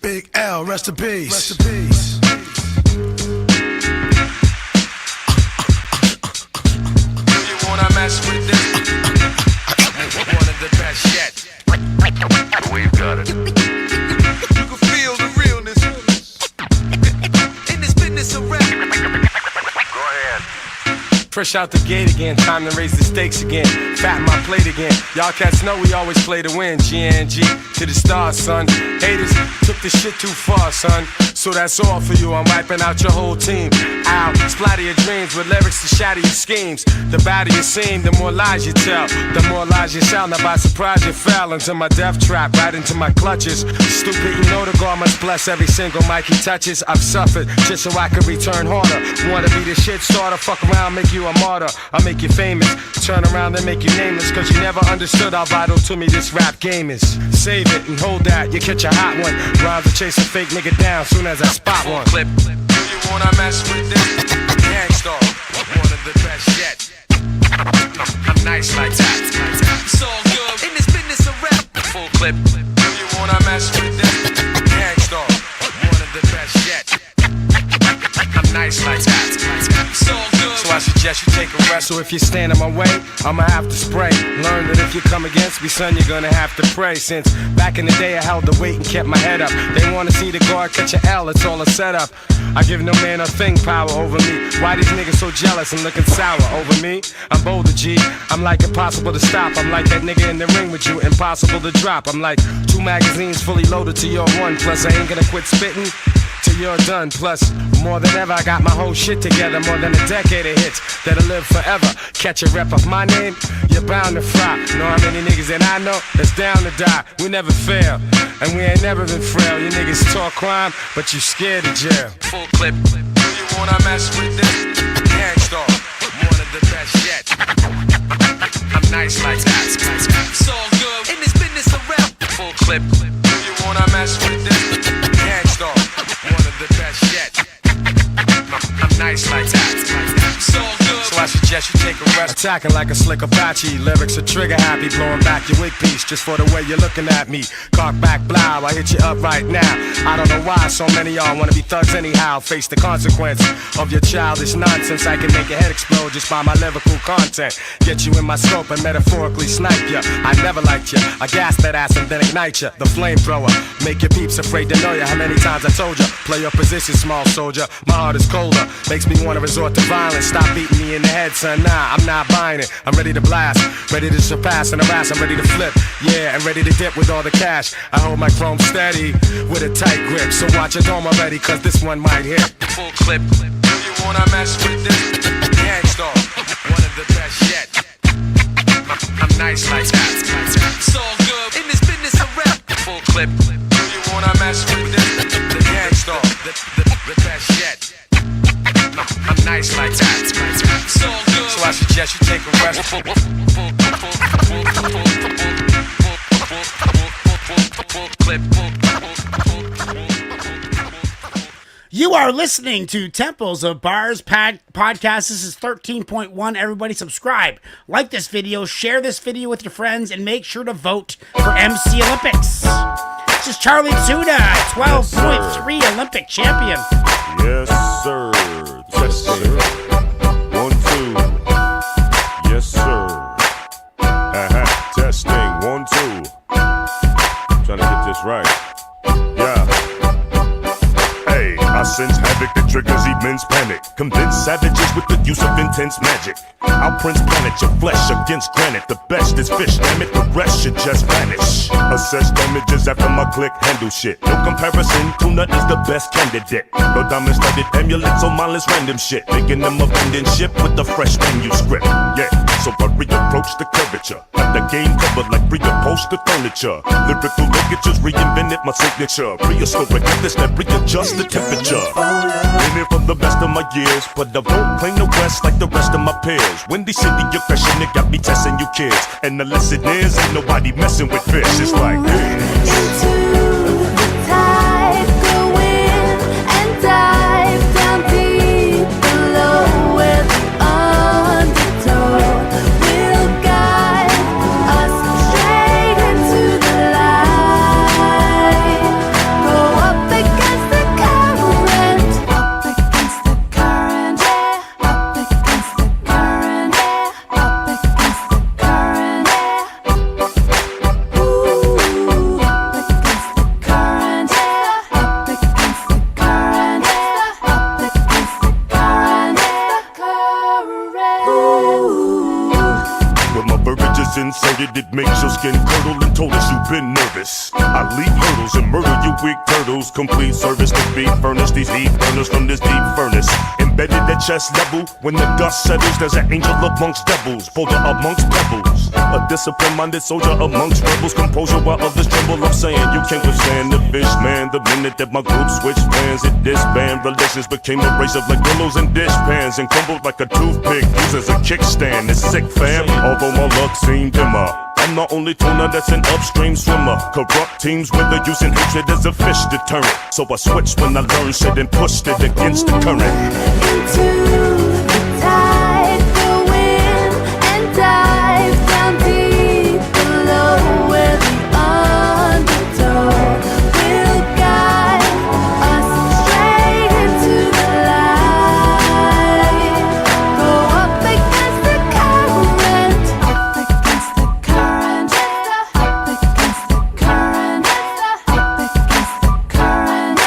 Big L, rest in peace. Rest in peace. You wanna mess with this? One of the best yet. We've got it. You can feel the realness in this business of rap. Go ahead. Fresh out the gate again, time to raise the stakes again. Fatten my plate again. Y'all cats know we always play to win. GNG to the stars, son. Haters took this shit too far, son. So that's all for you. I'm wiping out your whole team. I'll splatter your dreams with lyrics to shatter your schemes. The badder you seem, the more lies you tell. The more lies you shall. Now by surprise you fell into my death trap, right into my clutches. Stupid, you know the God must bless every single mic he touches. I've suffered just so I can return harder. Wanna be the shit starter, fuck around, make you a martyr. I'll make you famous, turn around and make you nameless. Cause you never understood how vital to me this rap game is. Save it and hold that, you catch a hot one. Rhymes to chase a fake nigga down soon as I spot one. Clip. Do you wanna mess with this? Gangstar, one of the best yet. I'm nice like that. It's all good in this business of rap. Full clip. Do you wanna mess with this? Gangstar, one of the best yet. I'm nice like that. It's all good. So I suggest you take a rest. So if you stand in my way, I'ma have to spray. Learn that if you come against me, son, you're gonna have to pray. Since back in the day I held the weight and kept my head up. They wanna see the guard catch an L, it's all a setup. I give no man a thing power over me. Why these niggas so jealous and looking sour over me? I'm bolder, G. I'm like impossible to stop. I'm like that nigga in the ring with you, impossible to drop. I'm like 2 magazines fully loaded to your 1. Plus I ain't gonna quit spitting till you're done. Plus, more than ever, I got my whole shit together. More than a decade of hits that'll live forever. Catch a rep of my name, you're bound to fry. Know how many niggas that I know that's down to die. We never fail, and we ain't never been frail. You niggas talk crime, but you scared of jail. Full clip. Do you wanna mess with this? Gangstar, one of the best yet. I'm nice like that. It's all good in this business of rap. Full clip. Do you wanna mess with this? Gangstar, one of the best yet. I'm nice like that. It's all good. So I suggest you take a rest. Attacking like a slick Apache. Lyrics are trigger happy. Blowing back your wig piece just for the way you're looking at me. Cock back, blow. I hit you up right now. I don't know why so many y'all wanna be thugs anyhow. Face the consequence of your childish nonsense. I can make your head explode just by my lyrical content. Get you in my scope and metaphorically snipe ya. I never liked ya. I gas that ass and then ignite ya. The flamethrower. Make your peeps afraid to know ya. How many times I told ya? Play your position, small soldier. My heart is colder. Makes me wanna resort to violence. Stop beating me in the head, son. Nah, I'm not buying it. I'm ready to blast. Ready to surpass and harass. I'm ready to flip. Yeah, and ready to dip with all the cash. I hold my chrome steady with a tight grip. So watch your dome already, cause this one might hit. Full clip. Do you wanna mess with this? Gangstar, one of the best yet. I'm nice like that. It's all good in this business of rap. Full clip. Do you wanna mess with this? The Gangstar, the best yet. I'm nice like that. It's all good. So I suggest you take a rest. You are listening to Temples of Bars podcast. This is 13.1. Everybody subscribe, like this video, share this video with your friends, and make sure to vote for MC Olympics. This is Charlie Tuna, 12.3 Olympic champion. Yes, sir. Testing. 1, 2. Yes, sir. Testing. 1, 2. Trying to get this right. Yeah. Hey, I sense havoc that triggers immense panic. Convince savages with the use of intense magic. I'll Prince planet your flesh against granite. The best is fish, damn it, the rest should just vanish. Assess damages after my click handle shit. No comparison, Tuna is the best candidate. No diamond-studded amulets or mindless random shit. Making them abandon ship with a fresh manuscript. Yeah, so I reapproach the curvature. Got the game covered like pre-upholstered furniture. Lyrical ligatures reinvented my signature. Prehistoric methods that readjust the temperature. Been here for the best of my years, but I won't claim the West like the rest of my peers. Windy City, your question, it got me testing you kids. And the lesson is, ain't nobody messing with fish. It's like this. Up been nervous. I leap hurdles and murder you weak turtles. Complete service to be furnished. These heat burners from this deep furnace. Embedded at chest level. When the dust settles, there's an angel amongst devils. Boulder amongst pebbles. A discipline-minded soldier amongst rebels. Composure while others tremble. I'm saying you can't withstand the fish, man. The minute that my group switched plans, it disband. Relations became abrasive like willows and dishpans. And crumbled like a toothpick used as a kickstand. It's sick, fam. Although my luck seemed dimmer, I'm the only tuna that's an upstream swimmer. Corrupt teams where they're using hatred as a fish deterrent. So I switched when I learned shit and pushed it against the current. Into the tide, we'll win and dive down deep below where the undertow will guide us straight into the light. Go up against the current, up against the current, up against the current, up against the current,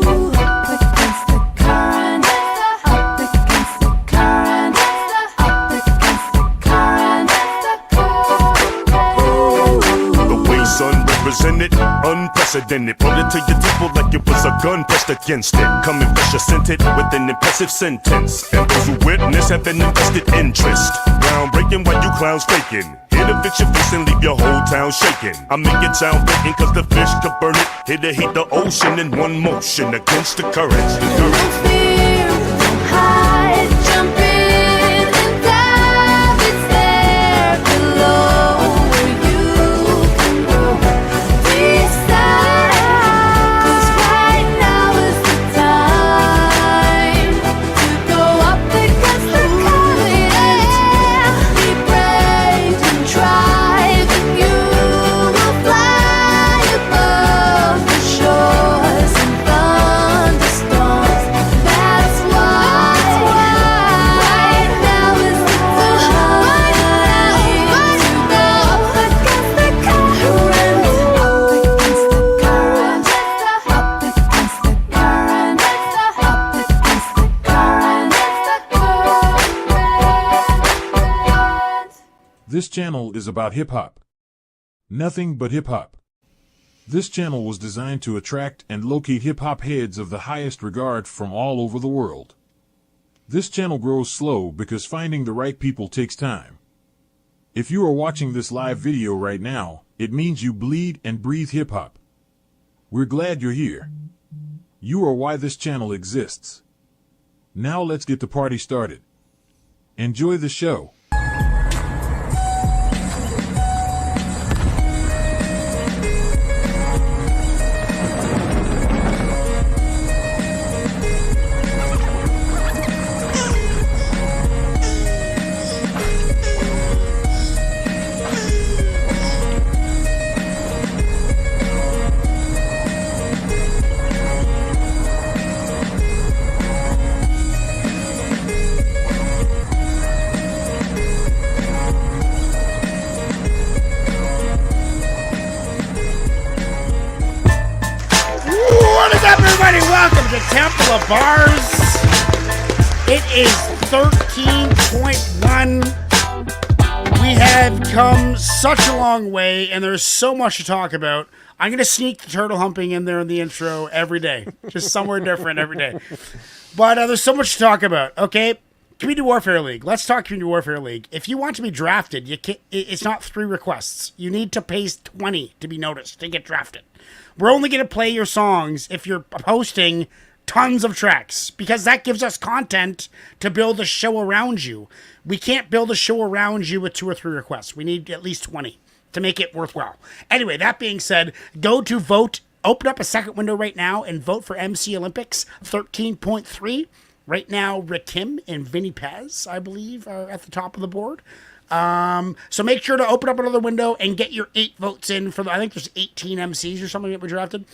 Ooh, up against the current, up against the current, up against the current, The way sun represented, unprecedented. Pull it to your temple like it was a gun pressed against it. Coming fresh scented with an impressive sentence. And those who witness have an invested interest. Groundbreaking while you clowns faking. Here to fix your face and leave your whole town shaking. I make it sound blatant cause the fish could burn it. Here to heat the ocean in one motion against the currents. The currents. no fear, don't hide, jump in and dive. It's there below where you can go. Decide, 'cause right now is the time to go up against the current. Be brave and try, then you will fly above the shores and thunderstorms. That's why right now is the time to go up against the current, up against the current, up against the current, up against the current. This channel is about hip-hop. Nothing but hip-hop. This channel was designed to attract and locate hip-hop heads of the highest regard from all over the world. This channel grows slow because finding the right people takes time. If you are watching this live video right now, it means you bleed and breathe hip-hop. We're glad you're here. You are why this channel exists. Now let's get the party started. Enjoy the show. What is up, everybody? Welcome to Temple of Bars. It is 13.1. We have come such a long way, and there's so much to talk about. I'm going to sneak the turtle humping in there in the intro every day. Just somewhere different every day. But there's so much to talk about, okay? Community Warfare League. Let's talk Community Warfare League. If you want to be drafted, it's not 3 requests. You need to pay 20 to be noticed, to get drafted. We're only going to play your songs if you're posting tons of tracks, because that gives us content to build a show around you. We can't build a show around you with 2 or 3 requests. We need at least 20 to make it worthwhile. Anyway, that being said, go to vote. Open up a second window right now and vote for MC Olympics 13.3. Right now, Rakim and Vinny Pez, I believe, are at the top of the board. So make sure to open up another window and get your 8 votes in for I think there's 18 MCs or something that were drafted.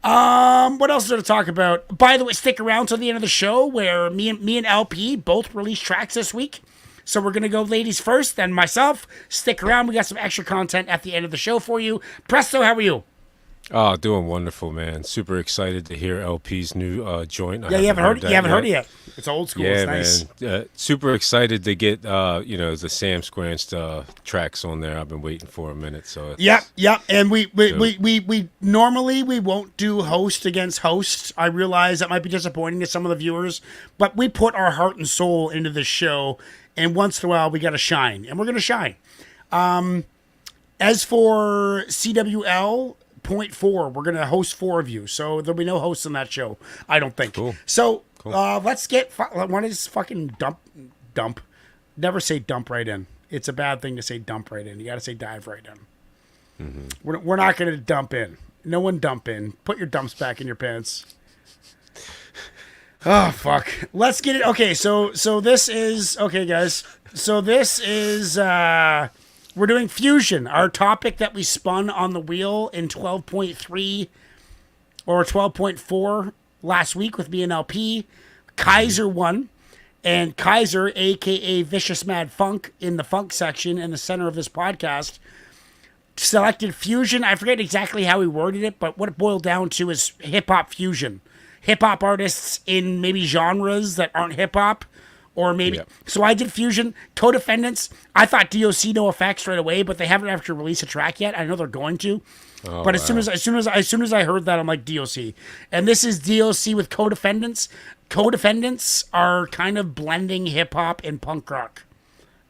What else is there to talk about? By the way, stick around till the end of the show where me and LP both release tracks this week. So we're going to go ladies first, then myself. Stick around. We got some extra content at the end of the show for you. Presto, how are you? Oh, doing wonderful, man. Super excited to hear LP's new joint. Yeah, you haven't heard it yet. It's old school. Yeah, It's nice. man. Super excited to get the Sam Squanced tracks on there. I've been waiting for a minute. So Yep. And we normally we won't do host against host. I realize that might be disappointing to some of the viewers, but we put our heart and soul into this show, and once in a while we got to shine, and we're gonna shine. As for CWL. 0.4, we're gonna host 4 of you, so there'll be no hosts on that show, I don't think. Cool. So let's get want to just fucking dump. Never say dump right in. It's a bad thing to say dump right in. You got to say dive right in. Mm-hmm. We're not gonna dump in. No one dump in. Put your dumps back in your pants. Oh fuck. Let's get it. Okay, so this is okay, guys. So this is we're doing Fusion, our topic that we spun on the wheel in 12.3 or 12.4 last week with me and LP. Kaiser won, and Kaiser, a.k.a. Vicious Mad Funk, in the funk section in the center of this podcast, selected Fusion. I forget exactly how he worded it, but what it boiled down to is hip-hop fusion. Hip-hop artists in maybe genres that aren't hip-hop. Or maybe So I did Fusion. Co-Defendants. I thought DOC No Effects right away, but they haven't actually released a track yet. I know they're going to. But as soon as I heard that, I'm like DOC. And this is DOC with Co-Defendants. Co-Defendants are kind of blending hip hop and punk rock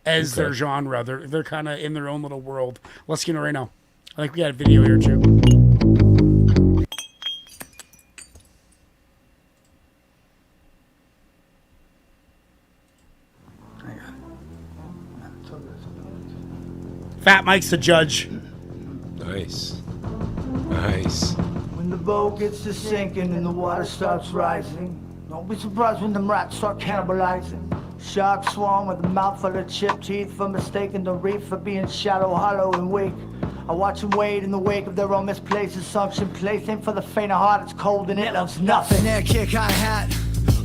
as their genre. They're kind of in their own little world. Let's get it right now. I think we got a video here too. Fat Mike's the judge. Nice. When the boat gets to sinking and the water starts rising, don't be surprised when them rats start cannibalizing. Sharks swarm with a mouthful of chipped teeth for mistaking the reef for being shallow, hollow, and weak. I watch them wade in the wake of their own misplaced assumption. Place ain't for the faint of heart, it's cold and it loves nothing. Snare kick, hi-hat,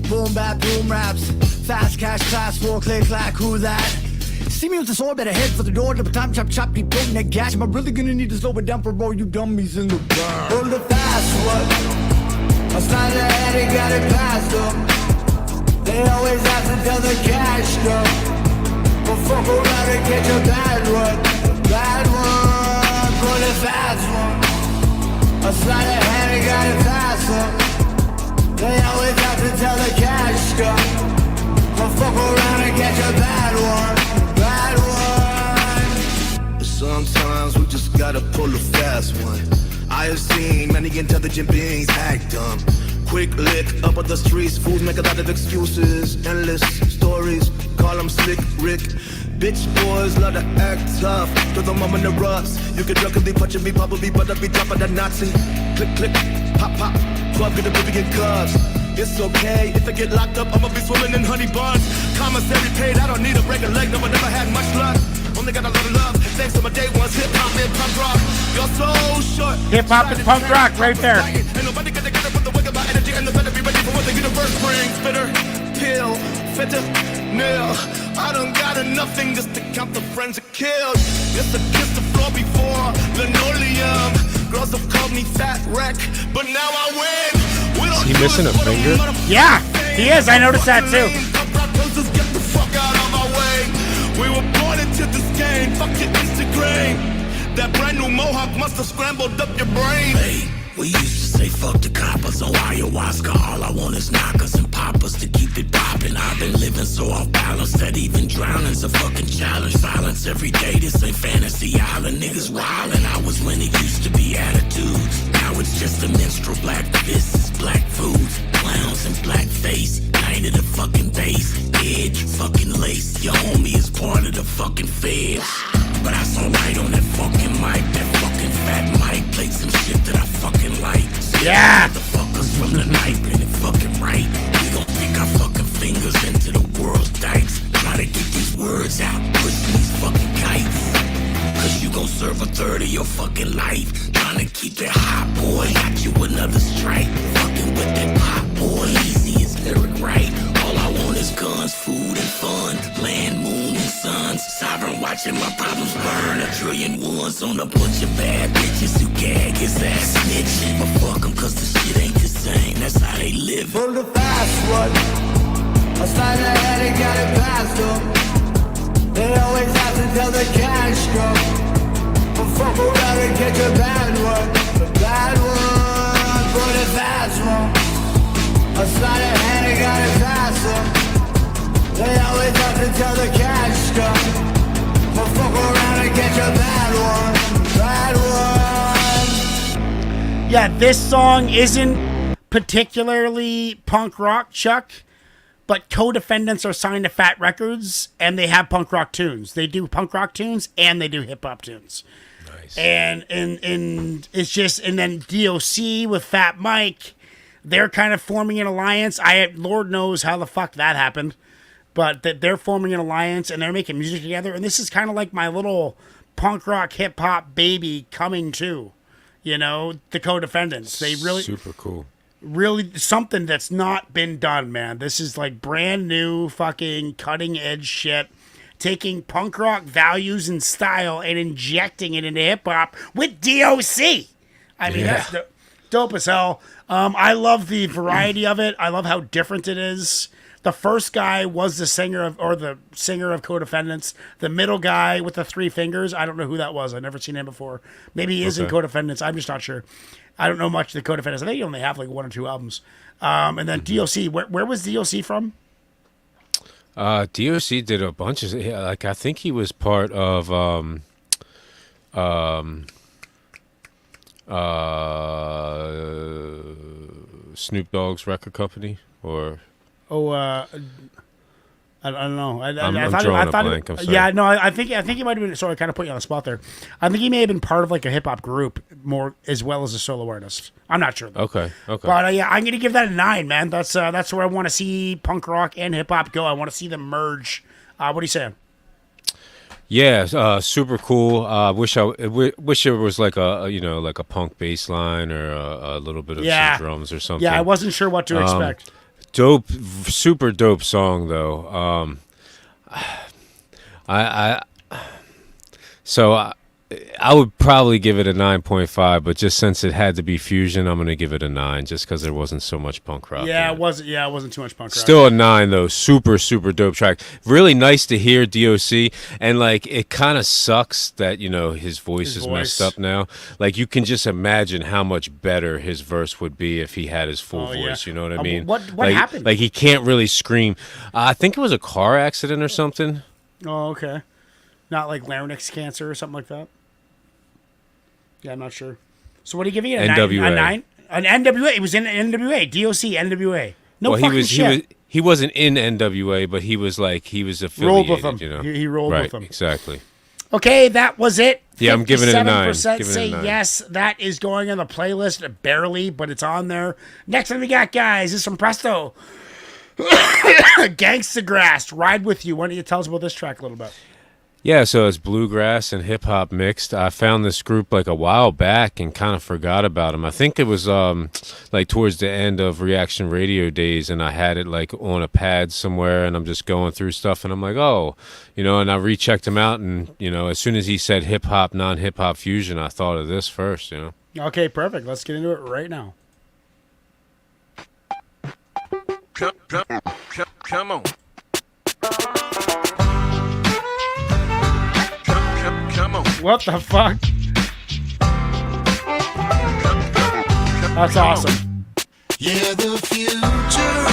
boom bap, boom raps, fast cash, class 4, click, clack, who that? See me with the sword, better head for the door, double time, chop, chop, keep putting that gas. Am I really gonna need to slow it down for all you dummies in the burn? Pull the fast one, I slide ahead and got it past them. They always ask until the cash go, but fuck around and get your bad one. Bad one, pull the fast one, I slide ahead and got it past them. They always ask until the cash go, but fuck around and get your bad one. Sometimes we just gotta pull a fast one. I have seen many intelligent beings act dumb. Quick lick up on the streets, fools make a lot of excuses. Endless stories, call them slick Rick. Bitch boys love to act tough till the moment erupts. You can drunkenly punch me, probably, but I'll be dropping that Nazi. Click, click, pop, pop, 12 get a baby in cuffs. It's okay, if I get locked up, I'ma be swimming in honey buns. Commissary paid, I don't need a break a leg, no, I never had much luck. Only got a lot of love, thanks to my day ones, hip-hop and punk rock. You're so short. Hip-hop and punk rock, right there. Ain't nobody gonna get up with the wig about energy, and the better be ready for what the universe brings. Bitter, pill, fentanyl. I done got enough things just to count the friends I killed. Just to kiss the floor before linoleum. Girls have called me fat wreck, but now I win. Is he missing a finger? Yeah, he is. I noticed that too. Get the fuck out of my way. We were born into this game. Fuck your Instagram. That brand new mohawk must have scrambled up your brain. Hey, we used to say fuck the coppers on ayahuasca. All I want is knockers and poppers to keep it poppin'. I've been living so off balance that even drowning's a fucking challenge. Silence every day, this ain't fantasy island. Niggas wildin'. I was when it used to be attitudes. Now it's just a minstrel, black fists, black foods, clowns and black face. Night of the fucking base, head fucking lace. Your homie is part of the fucking feds. But I saw right on that fucking mic, that fucking fat mic played some shit that I fucking like. So Yeah. motherfuckers from the night, playing it fucking right. We gon' stick our fucking fingers into the world's dikes. Try to get these words out, pushing these fucking kites. Cause you gon' serve a third of your fucking life. Trying to keep that hot boy, got you another strike. Fucking with that pop boy, easy as lyric right. All I want is guns, food, and fun. Land, moon, and suns. Sovereign watching my problems burn. 1,000,000,000 on a bunch of bad bitches who gag his ass snitching. But fuck him, cause the shit ain't the same. That's how they live. Pull the fast one. I slide ahead and got it past them. They always have to tell the cash go. But fuck around and get your bad one. The bad one. Pull the fast one. I slide ahead and got it past them. They always have to tell the cash go. But fuck around and get your bad one. Bad one. Yeah, this song isn't particularly punk rock, Chuck, but Co-Defendants are signed to Fat Records, and they have punk rock tunes. They do punk rock tunes, and they do hip-hop tunes. Nice. And it's just, and then DOC with Fat Mike, they're kind of forming an alliance. Lord knows how the fuck that happened, but that they're forming an alliance, and they're making music together, and this is kind of like my little punk rock hip-hop baby coming to, you know, the Co-Defendants. They really... Super cool. Really something that's not been done, man. This is like brand new fucking cutting edge shit. Taking punk rock values and style and injecting it into hip hop with DOC. I mean, that's dope as hell. I love the variety of it. I love how different it is. The first guy was the singer of Co-Defendants. The middle guy with the three fingers, I don't know who that was. I've never seen him before. Maybe he is in Co-Defendants. I'm just not sure. I don't know much of the Co-Defendants. I think he only have like one or two albums. And then DOC, where was DOC from? DOC did a bunch of, like, I think he was part of Snoop Dogg's record company, or I don't know. I drawing a blank. I'm sorry. Yeah, no, I think he might have been. Sorry, I kind of put you on the spot there. I think he may have been part of like a hip hop group more as well as a solo artist. I'm not sure though. Okay. But yeah, I'm gonna give that a 9, man. That's where I want to see punk rock and hip hop go. I want to see them merge. What are you saying? Yeah, super cool. Wish it was like a punk bass line or a little bit of some drums or something. Yeah, I wasn't sure what to expect. Dope, super dope song though. I would probably give it a 9.5, but just since it had to be fusion, I'm gonna give it a 9, just because there wasn't so much punk rock. Yeah, it wasn't too much punk rock. Still a 9 though. Super dope track. Really nice to hear DOC, and like it kind of sucks that his voice is messed up now. Like you can just imagine how much better his verse would be if he had his full voice. You know what I mean? What like, happened? Like he can't really scream. I think it was a car accident or something. Oh, okay. Not like larynx cancer or something like that. Yeah, I'm not sure. So what are you giving it? NWA. A 9? An NWA. It was in NWA. DOC, NWA. No fucking shit. He wasn't in NWA, but he was affiliated. Rolled with them. He rolled with them. Exactly. Okay, that was it. Yeah, I'm giving it a 9. 57% say yes. That is going on the playlist. Barely, but it's on there. Next thing we got, guys, is from Presto. Gangsta Grass. Ride With You. Why don't you tell us about this track a little bit? Yeah, so it's bluegrass and hip hop mixed. I found this group like a while back and kind of forgot about them. I think it was like towards the end of Reaction Radio days, and I had it like on a pad somewhere, and I'm just going through stuff, and I'm like, oh, and I rechecked him out, and as soon as he said hip hop, non-hip hop fusion, I thought of this first. Okay, perfect. Let's get into it right now. Come on. What the fuck? That's awesome. Yeah, the future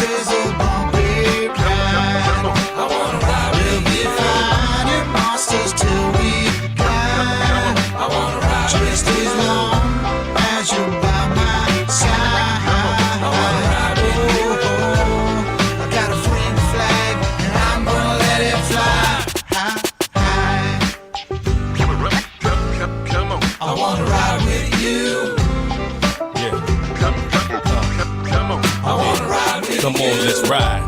is a bumpy ride. I wanna ride with you, fighting monsters till we die. I wanna ride just as long as you're by my side. I wanna ride with you. I got a friend flag, and I'm gonna let it fly. Come on. I wanna ride with you. Come on. I wanna ride with you. Come on, let's ride.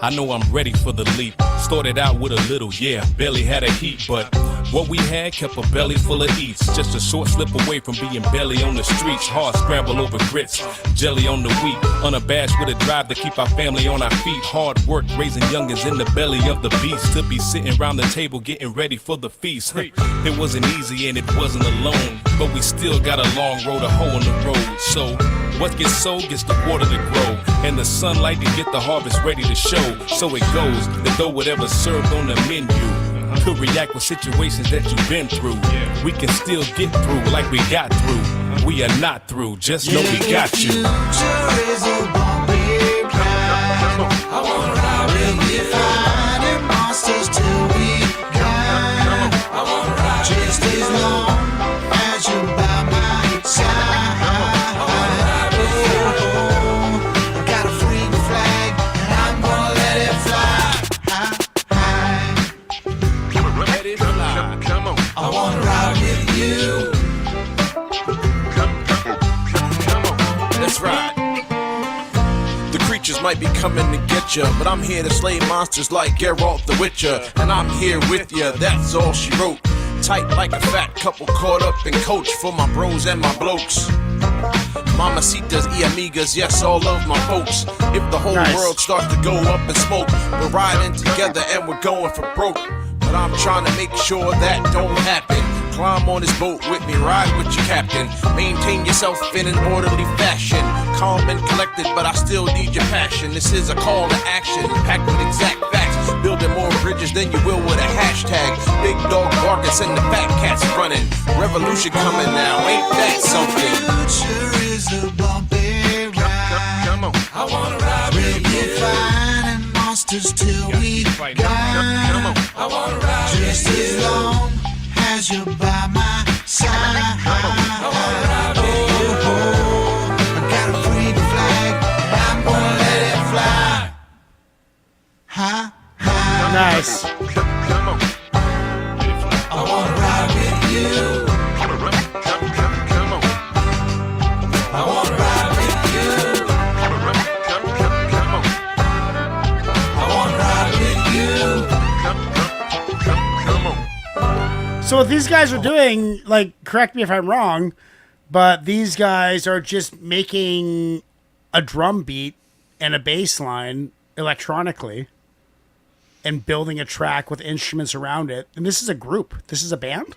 I know I'm ready for the leap. Started out with a little, barely had a heat, but what we had kept a belly full of eats. Just a short slip away from being belly on the streets. Hard scramble over grits, jelly on the wheat. Unabashed with a drive to keep our family on our feet. Hard work raising youngins in the belly of the beast. To be sitting around the table getting ready for the feast. It wasn't easy and it wasn't alone. but we still got a long road to hoe on the road. So what gets sold gets the water to grow, and the sunlight to get the harvest ready to show. So it goes, that though whatever's served on the menu could react with situations that you've been through. We can still get through like we got through. We are not through, just know we got you. Future is a bumpy ride. I wanna ride with you, fighting monsters till we die. I wanna ride just as long as you're by my side. I wanna ride with you. I got a freak flag and I'm gonna let it fly. Let it fly. Come on. I wanna ride with you. That's right. The creatures might be coming to get ya, but I'm here to slay monsters like Geralt the Witcher. And I'm here with ya, that's all she wrote. Tight like a fat couple caught up in coach for my bros and my blokes. Mamacitas y amigas, yes, all of my folks. If the whole world starts to go up in smoke, we're riding together and we're going for broke. But I'm trying to make sure that don't happen. Climb on this boat with me, ride with your captain. Maintain yourself in an orderly fashion. Calm and collected, but I still need your passion. This is a call to action, packed with exact facts. Building more bridges than you will with a hashtag. Big dog barking, send the fat cats running. Revolution coming now, ain't that something? Future is a bumpy ride. Come on. I wanna ride with you, fighting monsters till we die. I wanna ride just as long as you're by my side. I wanna ride with you. I got a freak flag, and I'm gonna let it fly. High, high. Nice. Come on. I wanna ride with you. Come on. I wanna ride with you. Come on. I wanna ride with you. Come on. So what these guys are doing, like, correct me if I'm wrong, but these guys are just making a drum beat and a bass line electronically and building a track with instruments around it. And this is a group. This is a band.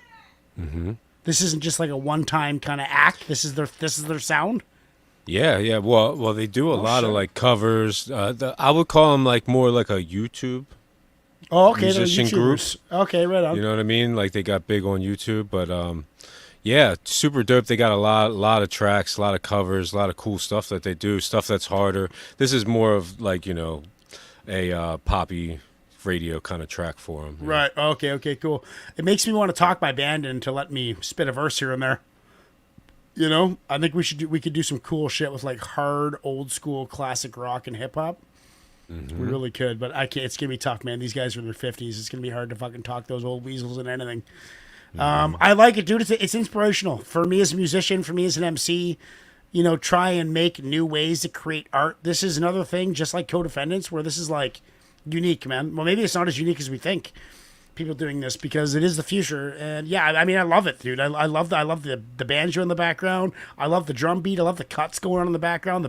Mm-hmm. This isn't just like a one-time kind of act. This is their sound. Yeah. Well, they do a lot of like covers. I would call them like more like a YouTube. Oh, okay. Musician groups. Okay, right on. You know what I mean? Like they got big on YouTube, but yeah, super dope. They got a lot of tracks, a lot of covers, a lot of cool stuff that they do. Stuff that's harder. This is more of like a poppy radio kind of track for them. Right. Okay. Cool. It makes me want to talk my band into let me spit a verse here and there. You know, I think we could do some cool shit with like hard old school classic rock and hip hop. Mm-hmm. We really could, but I can't. It's gonna be tough, man. These guys are in their 50s. It's gonna be hard to fucking talk those old weasels and anything. I like it, dude. It's inspirational for me as a musician, for me as an MC. You know, try and make new ways to create art. This is another thing, just like Co-Defendants, where this is like unique, man. Well, maybe it's not as unique as we think. People doing this because it is the future, and yeah, I mean, I love it, dude. I love the banjo in the background. I love the drum beat. I love the cuts going on in the background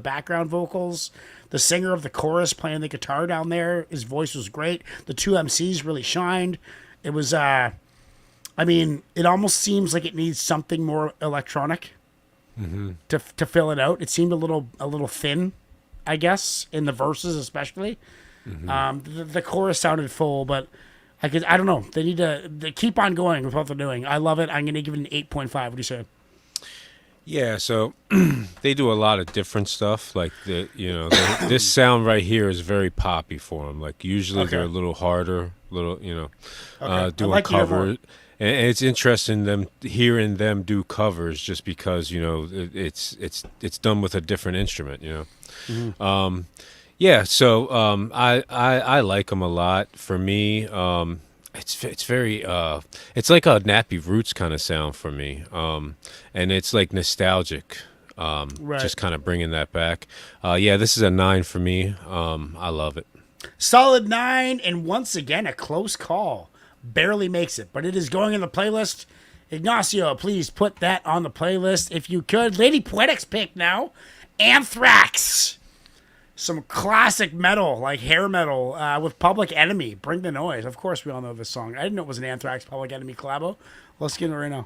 vocals. The singer of the chorus playing the guitar down there, his voice was great. The two MCs really shined. It was, I mean, it almost seems like it needs something more electronic to fill it out. It seemed a little thin, I guess, in the verses especially. The chorus sounded full, but I don't know. They need to keep on going with what they're doing. I love it. I'm going to give it an 8.5. What do you say? Yeah, so they do a lot of different stuff. Like this sound right here is very poppy for them. Like usually they're a little harder, doing like covers. And it's interesting hearing them do covers just because it's done with a different instrument. Yeah, so I like them a lot. For me, it's very it's like a Nappy Roots kind of sound for me, and it's like nostalgic. Just kind of bringing that back. Yeah, this is a 9 for me. I love it. Solid 9, and once again a close call. Barely makes it, but it is going in the playlist. Ignacio, please put that on the playlist if you could. Lady Poetic's pick now. Anthrax. Some classic metal, like hair metal, with Public Enemy. Bring the Noise. Of course, we all know this song. I didn't know it was an Anthrax Public Enemy collabo. Let's get into it right now.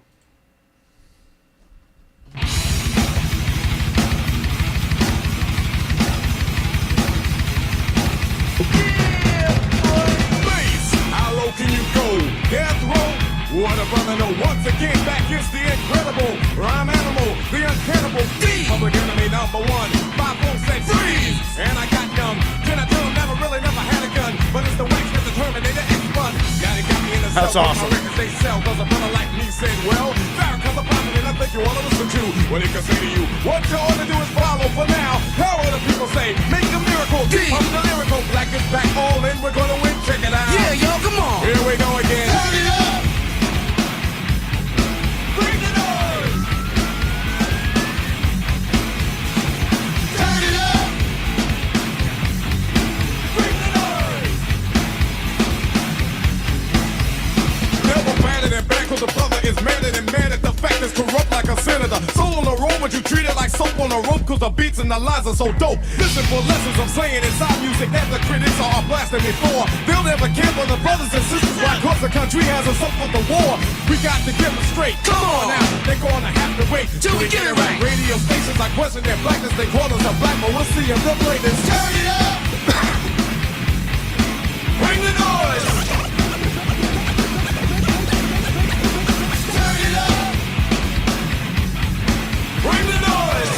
a brother know once again back is the incredible rhyme animal, the uncannibal D. Public enemy number one. 5 said freeze, and I got numb. Can I tell him never really never had a gun, but it's the wax that the Terminator X-Bun. Got me in the That's cell. awesome. My records they sell, 'cause a brother like me said, well, Farrakhan's a prophet, and I think you wanna listen to what he can say to you. What you ought to do is follow for now. How will the people say? Make a miracle. I'm the lyrical. Black is back all in. We're gonna win. Check it out. Yeah, yo, come on. Here we go again. Turn it up. Bring the noise. Turn it up. Bring the noise. Never batted and back 'cause the brother is madder than mad at the fact it's corrupt like a senator. Soul on the road, but you treat it like soap on a rope 'cause the beats and the lines are so dope. Listen for lessons I'm saying inside music that the critics are blasting me for. They'll never care for the brothers and sisters why 'cause the country has us up for the war. We got to get them straight. Come on now, they're gonna have to wait Till we get it right. Radio stations I question their blackness, they call us a black, but we'll see if they'll play this. Turn it up. Bring the noise. Turn it up. Bring the noise.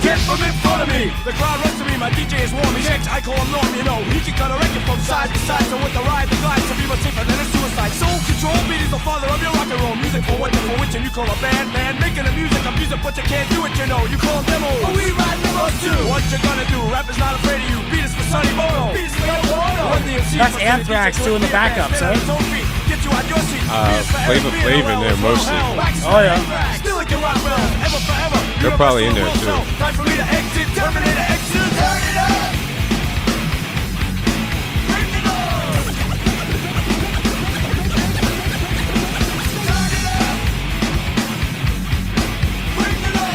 Get from in front of me. The crowd runs to me. My DJ is warm. He's I call him Norm. You know he can cut a record from side to side. So with the ride, the glide to be much safer than a suicide. Soul control beat is the father of your rock and roll music. For what for which and you call a band, man. Making the music, a music, but you can't do it. You know you call them demos. But we ride demos too. What you gonna do? Rap is not afraid of you. Beat is for Sonny Bono. Beat is for Yoko Ono. That's Anthrax doing the backups, eh? Get you out your seat. Flavor Flav in there mostly. Oh, yeah. Still it can rock well. Ever forever. They're probably in there, too. Time for me to exit. Terminator exit. Turn it up. Bring it on. Turn it up. Bring it on.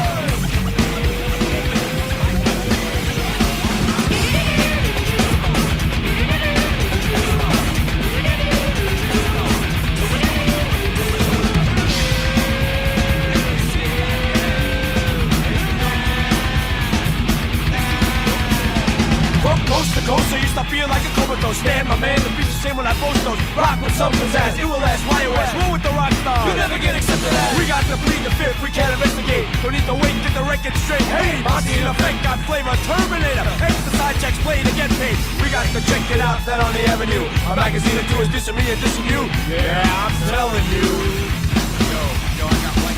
From coast to coast, so you stop feeling like a comatose. Stand, my man, the beats the same when I post those. Rock with some pizzazz, it will last, YOS. Roll with the rock stars, you never get accepted as. We got to plead the fifth, we can't investigate. Don't need to wait, get the record straight. Hey, Monty in effect, got flavor, Terminator. Extra side checks, play to get paid. We got to check it out, that on the avenue. A magazine or two is dissing me and dissing you. Yeah, I'm telling you. Yo, I got like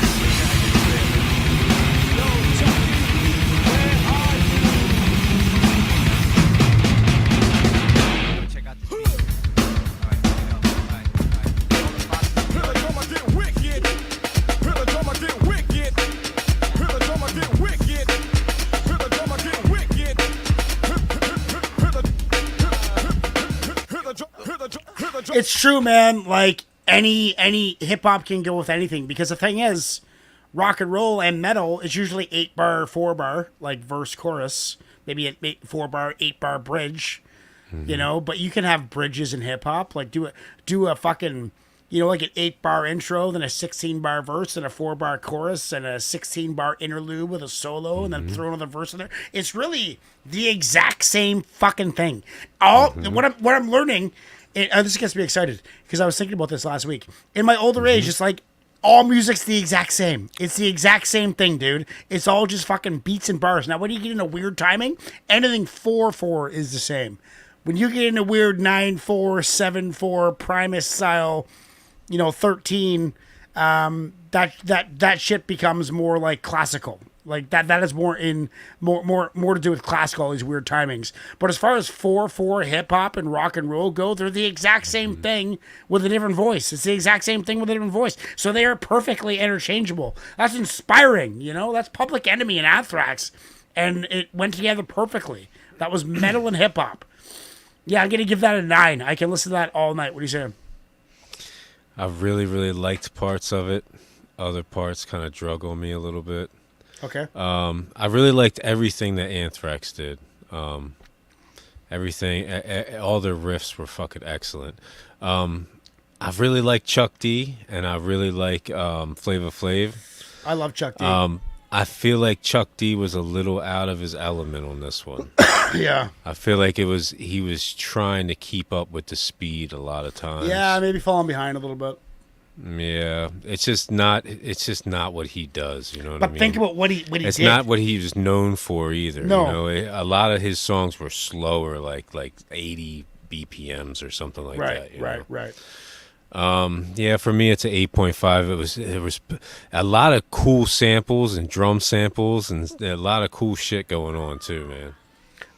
It's true, man. Like any hip hop can go with anything because the thing is, rock and roll and metal is usually 8-bar, 4-bar, like verse chorus, maybe a 4-bar, 8-bar bridge, you know. But you can have bridges in hip hop, like do a fucking, you know, like an 8-bar intro, then a 16-bar verse, and a 4-bar chorus, and a 16-bar interlude with a solo, and then throw another verse in there. It's really the exact same fucking thing. What I'm learning. This gets me excited because I was thinking about this last week. In my older age, it's like all music's the exact same. It's the exact same thing, dude. It's all just fucking beats and bars. Now, when you get into weird timing, anything 4/4 is the same. When you get into weird 9/4, 7/4, Primus style, you know, 13, that shit becomes more like classical. Like that is more to do with classical, these weird timings. But as far as 4/4 hip hop and rock and roll go, they're the exact same thing with a different voice. It's the exact same thing with a different voice. So they are perfectly interchangeable. That's inspiring, you know? That's Public Enemy and Anthrax. And it went together perfectly. That was metal and hip hop. Yeah, I'm gonna give that a 9. I can listen to that all night. What are you saying? I really, really liked parts of it. Other parts kind of drug on me a little bit. Okay. I really liked everything that Anthrax did. Everything, all their riffs were fucking excellent. I really like Chuck D, and I really like Flavor Flav. I love Chuck D. I feel like Chuck D was a little out of his element on this one. Yeah. I feel like he was trying to keep up with the speed a lot of times. Yeah, maybe falling behind a little bit. Yeah, it's just not what he does. You know what I But mean? think about what he It's did. not what he was known for either. No. You know, a lot of his songs were slower, like 80 BPMs or something like that. you know? Right. Yeah, for me it's an 8.5. It was a lot of cool samples and drum samples and a lot of cool shit going on too, man.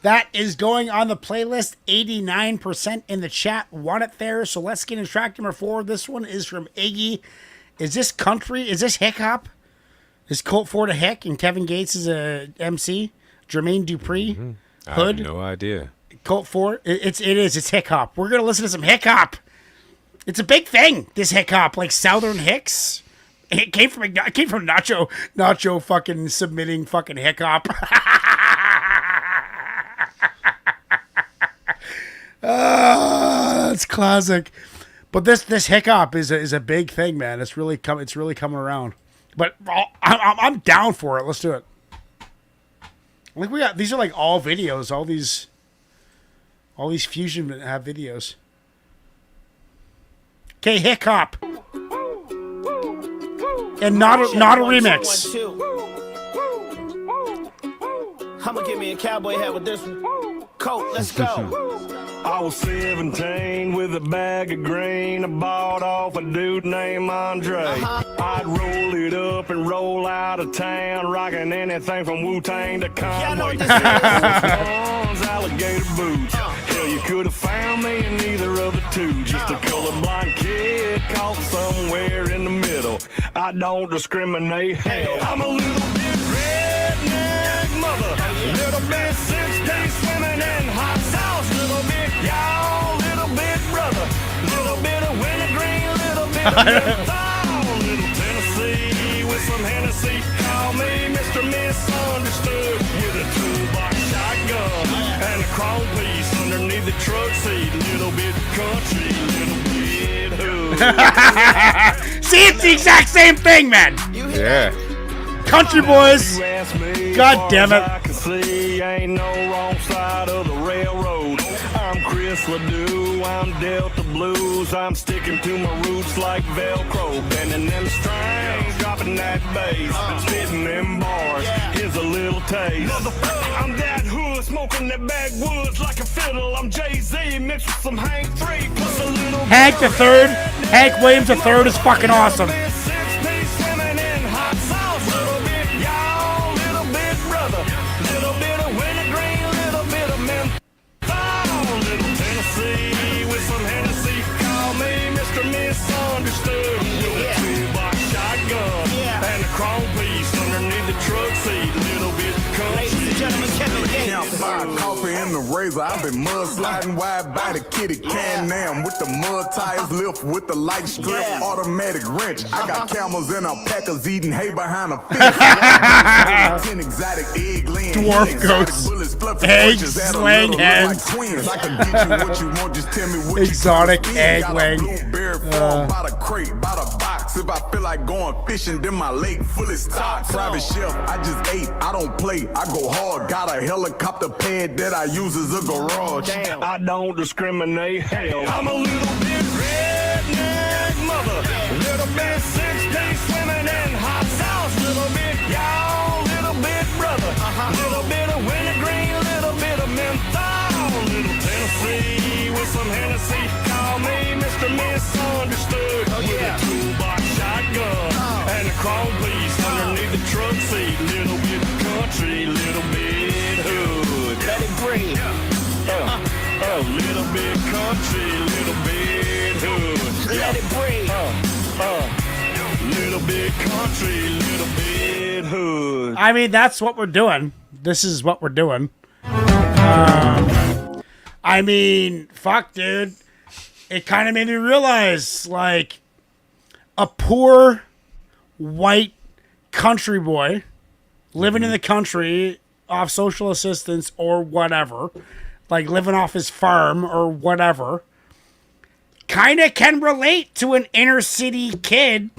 That is going on the playlist. 89% in the chat want it there. So let's get into track number 4. This one is from Iggy. Is this country? Is this hip hop? Is Colt Ford a hick and Kevin Gates is a MC? Jermaine Dupri? I Hood? have no idea. Colt Ford? It's hip hop. We're going to listen to some hip hop. It's a big thing, this hip hop. Like Southern Hicks. It came from Nacho fucking submitting fucking hip hop. That's classic. But this hiccup is a big thing, man. It's really coming around. But I'm down for it. Let's do it. Like we got these are like all videos. All these fusion have videos. Okay, hiccup. And not a remix. I'ma give me a cowboy hat with this one. Colt, let's go. I was 17 with a bag of grain. I bought off a dude named Andre. I'd roll it up and roll out of town, rocking anything from Wu-Tang to Conway. Guns, alligator boots. Hell, you could have found me in either of the two. Just a colorblind kid caught somewhere in the middle. I don't discriminate. Hell, I'm a little bit redneck mother, little bit 6-piece swimming in hot sauce, little bit y'all, little bit brother, little bit of wintergreen, little bit of menthol, little Tennessee with some Hennessy. Call me Mr. Misunderstood with a toolbox shotgun and a chrome piece underneath the truck seat. Little bit country, little bit hood. See, it's the exact same thing, man. Yeah. Country boys. God damn it. I can see ain't no wrong side of the railroad. I'm Chris Ledoux, I'm Delta Blues. I'm sticking to my roots like Velcro, bending them strings, dropping that bass, spitting them bars. Here's a little taste. I'm that hood, smoking that backwoods like a fiddle. I'm Jay-Z mixed with some Hank Free plus a little Hank the Third. Hank Williams the Third is fucking awesome. Misunderstood with a toolbox shotgun and a chrome piece underneath the truck seat. Little bit country. Campfire, coffee and the razor. I've been mudsliding wide by the kitty Can-Am with the mud tires, lift with the light strip, automatic wrench. I got camels and alpacas eating hay behind a fence. 10 exotic egg laying, Dwarf goats, egg slaying hens. I can get you what you want, just tell me what exotic you egg laying. by the crate, by the box. If I feel like going fishing, then my lake full of stock. Private chef, I just ate, I don't play, I go hard. Got a helicopter pad that I use as a garage. I don't discriminate. Hell, I'm a little bit redneck mother, little bit 6-piece swimming in hot sauce, little bit y'all, little bit brother, little bit of wintergreen, little bit of menthol, little Tennessee with some Hennessy. Call me Mr. Misunderstood with a toolbox shotgun and a chrome piece underneath the truck seat. Little bit country, little bit hood. Let it breathe. A little bit country, little bit hood. Let it breathe. Little bit country, little bit hood. I mean, that's what we're doing. This is what we're doing. I mean, fuck, dude. It kind of made me realize, like, a poor white country boy living in the country off social assistance or whatever, like living off his farm or whatever, kind of can relate to an inner city kid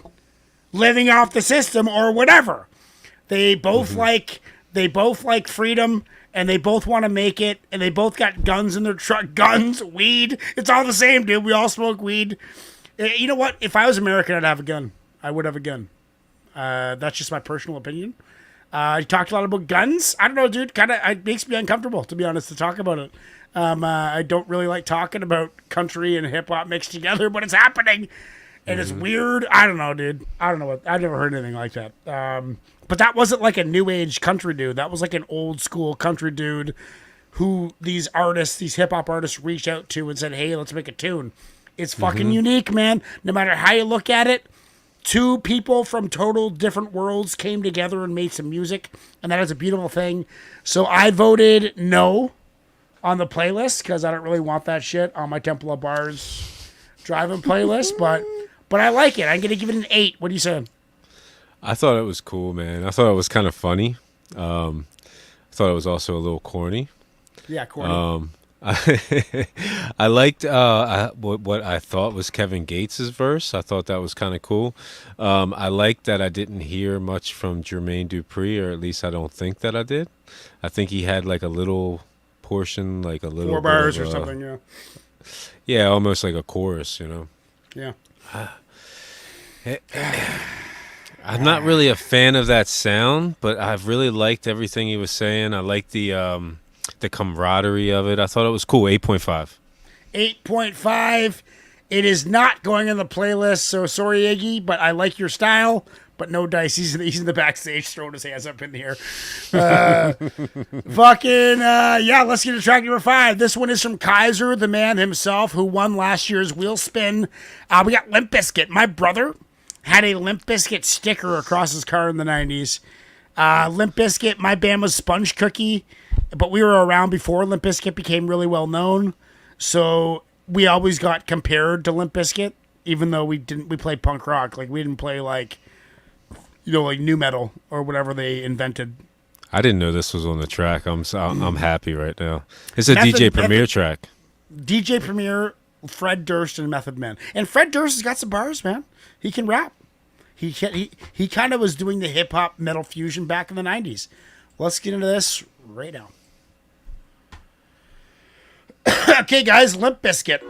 living off the system or whatever. They both like They both like freedom, and they both want to make it, and they both got guns in their truck. Guns, weed. It's all the same, dude. We all smoke weed. You know what? If I was American, I'd have a gun. I would have a gun. That's just my personal opinion. You talked a lot about guns. I don't know, dude. It makes me uncomfortable, to be honest, to talk about it. I don't really like talking about country and hip hop mixed together, but it's happening, and it's weird. I don't know, dude. I don't know. I've never heard anything like that. But that wasn't like a new age country dude. That was like an old school country dude who these artists, these hip hop artists, reached out to and said, "Hey, let's make a tune." It's fucking unique, man. No matter how you look at it. Two people from total different worlds came together and made some music, and that is a beautiful thing. So I voted no on the playlist because I don't really want that shit on my Temple of Bars driving playlist, but I like it. I'm going to give it an 8. What are you saying? I thought it was cool, man. I thought it was kind of funny. I thought it was also a little corny. Yeah, corny. I liked what I thought was Kevin Gates' verse. I thought that was kind of cool. I liked that I didn't hear much from Jermaine Dupri, or at least I don't think that I did. I think he had like a little portion, like a little 4 bars or something, yeah. Yeah, almost like a chorus, you know. Yeah. I'm not really a fan of that sound, but I've really liked everything he was saying. I liked the camaraderie of it. I thought it was cool. 8.5. 8.5. It is not going in the playlist, so sorry, Iggy, but I like your style. But no dice. He's in the backstage throwing his hands up in the air. Let's get to track number 5. This one is from Kaiser, the man himself, who won last year's Wheel Spin. We got Limp Bizkit. My brother had a Limp Bizkit sticker across his car in the 90s. Limp Bizkit, my band was Sponge Cookie, but we were around before Limp Bizkit became really well known. So we always got compared to Limp Bizkit, even though we played punk rock. Like, we didn't play like new metal or whatever they invented. I didn't know this was on the track. I'm happy right now. It's a DJ Premier track. DJ Premier, Fred Durst, and Method Man. And Fred Durst has got some bars, man. He can rap. He kind of was doing the hip hop metal fusion back in the 90s. Let's get into this right now. Okay, guys, Limp Bizkit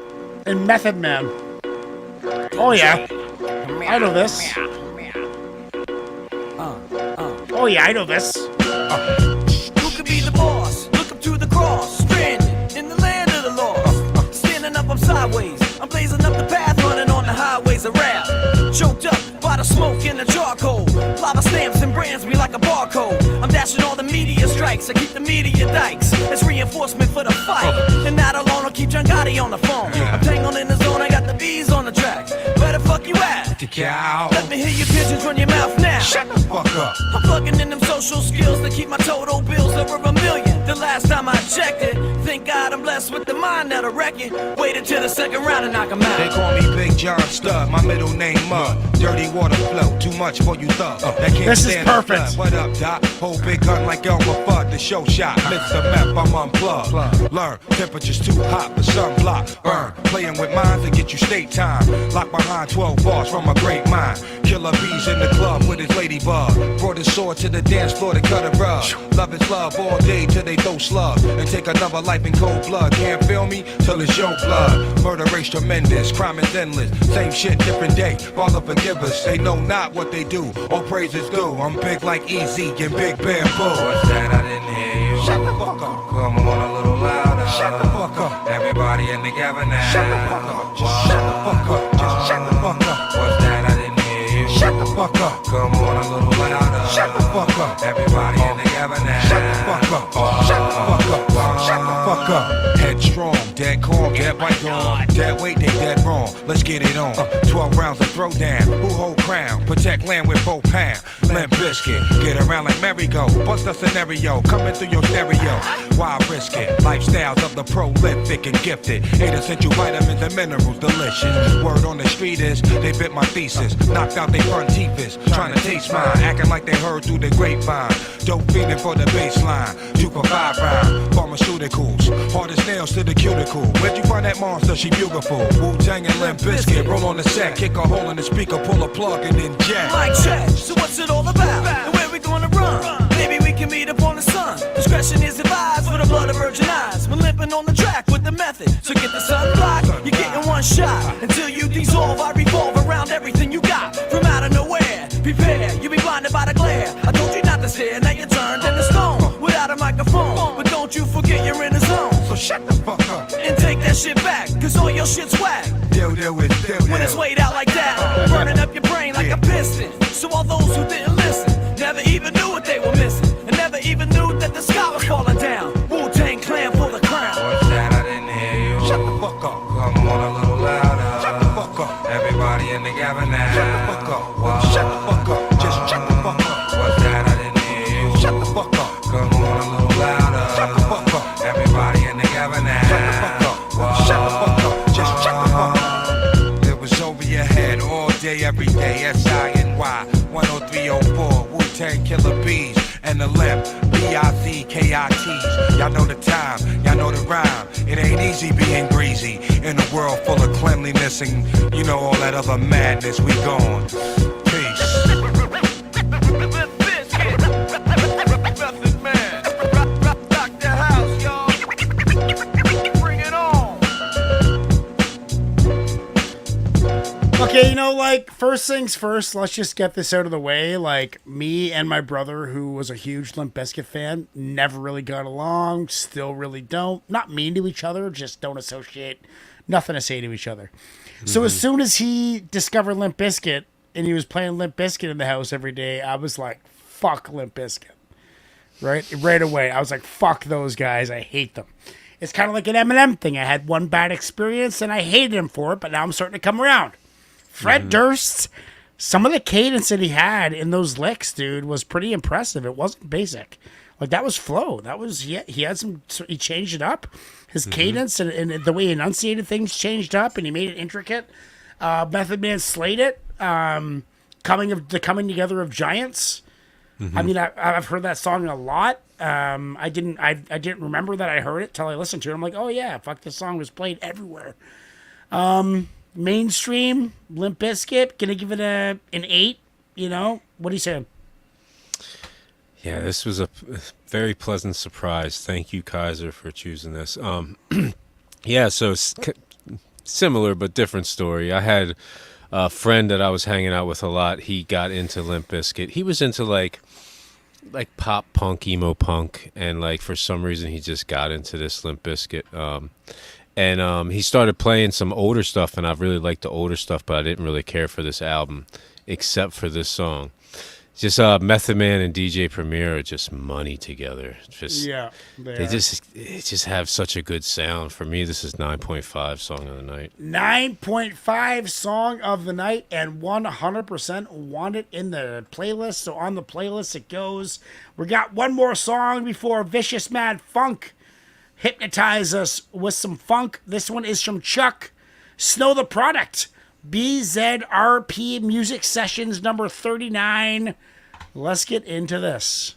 and Method Man. Oh yeah, I know this. Oh yeah, I know this. Who could be the boss? Look up to the cross, stranded in the land of the lost. Standing up, I'm sideways. I'm blazing up the path, running on the highways of rap. Choked up by the smoke and the charcoal. Lava stamps and brands me like a barcode. I'm dashing all the media strikes. I keep the media dikes. It's reinforcement for the fight. And not alone, I'll keep John Gotti on the phone. I'm tangled in the zone, I got the bees on the track. Where the fuck you at? The cow. Let me hear your pigeons run your mouth now. Shut the fuck up. I'm plugging in them social skills to keep my total bills over $1 million. The last time I checked it, thank God I'm blessed with the mind that'll wreck it. Wait until the second round and knock 'em out. They call me Big John Stud, my middle name Mud. Dirty water flow, too much for you thug. That can't This is stand perfect. What up, Doc? Whole big gun like Elmer Fudd, the show shot. Mr. Meth, I'm unplugged. Learn, temperature's too hot for sunblock. Burn, playing with minds to get you state time. Locked behind 12 bars from a great mind. Killer bees in the club with his ladybug. Brought his sword to the dance floor to cut a rug. Love is love all day till they throw slug. And take another life in cold blood. Can't feel me till it's your blood. Murder rate's tremendous, crime is endless. Same shit, different day. Father forgive us, they know not what they do. All praises due. I'm big like Easy and Big Bamboo. What's that? I didn't hear you. Shut the fuck up. Come on a little louder. Shut the fuck up. Everybody in together now. Shut the fuck up. Just shut the fuck up. Just shut the fuck up. What's that? I didn't hear you. Shut the fuck up. Come on a little louder. Shut the fuck up. Everybody in together now. Shut the fuck up. Shut the fuck up. Shut the fuck up. Headstrong, dead calm, dead right on. Dead weight, they dead wrong. Let's get it on. 12 rounds of throwdown. Who hold crown? Protect land with 4 pounds. Limp Bizkit, get around like merry-go. Bust a scenario, coming through your stereo. Why risk it? Lifestyles of the prolific and gifted. 8 essential vitamins and minerals, delicious. Word on the street is, they bit my thesis. Knocked out they front teeth, trying to taste mine. Acting like they heard through the grapevine. Dope feeding for the baseline. 2 for 5 round. Pharmaceuticals, hard as nails to the cuticle. Where'd you find that monster? She beautiful. Wu-Tang and Limp Bizkit, roll on the set, kick a hole in the speaker, pull a plug and then jack. Mic check, so what's it all about? And where we gonna run? Maybe we can meet up on the Caution is advised for the blood of virgin eyes. When limping on the track with the method. So get the sunblock, you're getting one shot. Until you dissolve, I revolve around everything you got. From out of nowhere, prepare, you'll be blinded by the glare. I told you not to stare, now you're turned into stone. Without a microphone, but don't you forget you're in the zone. So shut the fuck up and take that shit back, cause all your shit's whack. When it's laid out like that, burning up your brain like a piston. So all those who didn't listen, never even knew what they were missing. And never even knew that the sky was falling down. Wu-Tang Clan for the crown. What's that? I didn't hear you. Shut the fuck up. Come on a little louder. Shut the fuck up. Everybody in the cabin now. Shut the fuck up. Whoa. Shut the fuck up. Just shut the fuck up. What's that? I didn't hear you. Shut the fuck up. Come on a little louder. Shut the fuck up. Everybody in the cabin now. Shut the fuck up. Whoa. Shut the fuck up. Just shut the fuck up. It was over your head all day, every day. S-I-N-Y 10304. Wu-Tang Killer Bees. And the limp, B-I-Z-K-I-T's. Y'all know the time, y'all know the rhyme. It ain't easy being greasy in a world full of cleanliness and you know all that other madness. We gone. Peace. Okay, you know, like, first things first, let's just get this out of the way. Like, me and my brother, who was a huge Limp Bizkit fan, never really got along, still really don't. Not mean to each other, just don't associate, nothing to say to each other. So as soon as he discovered Limp Bizkit, and he was playing Limp Bizkit in the house every day, I was like, fuck Limp Bizkit. Right away, I was like, fuck those guys, I hate them. It's kind of like an Eminem thing. I had one bad experience, and I hated him for it, but now I'm starting to come around. Fred Durst, some of the cadence that he had in those licks, dude, was pretty impressive. It wasn't basic. Like, that was flow. That was, he had some, he changed it up. His cadence and the way he enunciated things changed up, and he made it intricate. Method Man slayed it. Coming Together of Giants. I mean, I've heard that song a lot. I didn't remember that I heard it till I listened to it. I'm like, oh yeah, fuck, this song was played everywhere. Mainstream, Limp Bizkit, gonna give it an 8, you know? What are you saying? Yeah, this was a very pleasant surprise. Thank you, Kaiser, for choosing this. Yeah, so similar but different story. I had a friend that I was hanging out with a lot. He got into Limp Bizkit. He was into like pop punk, emo punk, and like for some reason he just got into this Limp Bizkit. And he started playing some older stuff, and I really liked the older stuff, but I didn't really care for this album, except for this song. Just Method Man and DJ Premier are just money together. Just they just have such a good sound. For me, this is 9.5 song of the night. 9.5 song of the night, and 100% want it in the playlist. So on the playlist it goes. We got one more song before Vicious Mad Funk hypnotize us with some funk. This one is from Chuck Snow the Product. BZRP Music Sessions number 39. Let's get into this.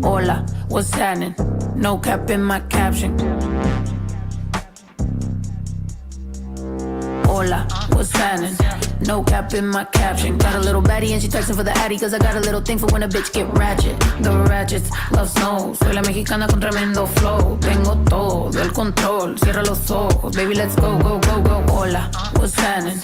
Hola, what's happening? No cap in my caption. Hola, what's happening? No cap in my caption. Got a little baddie and she texting for the addy, cause I got a little thing for when a bitch get ratchet. The ratchets love snow. Soy la mexicana con tremendo flow. Tengo todo el control. Cierra los ojos, baby, let's go, go, go, go. Hola, what's happening?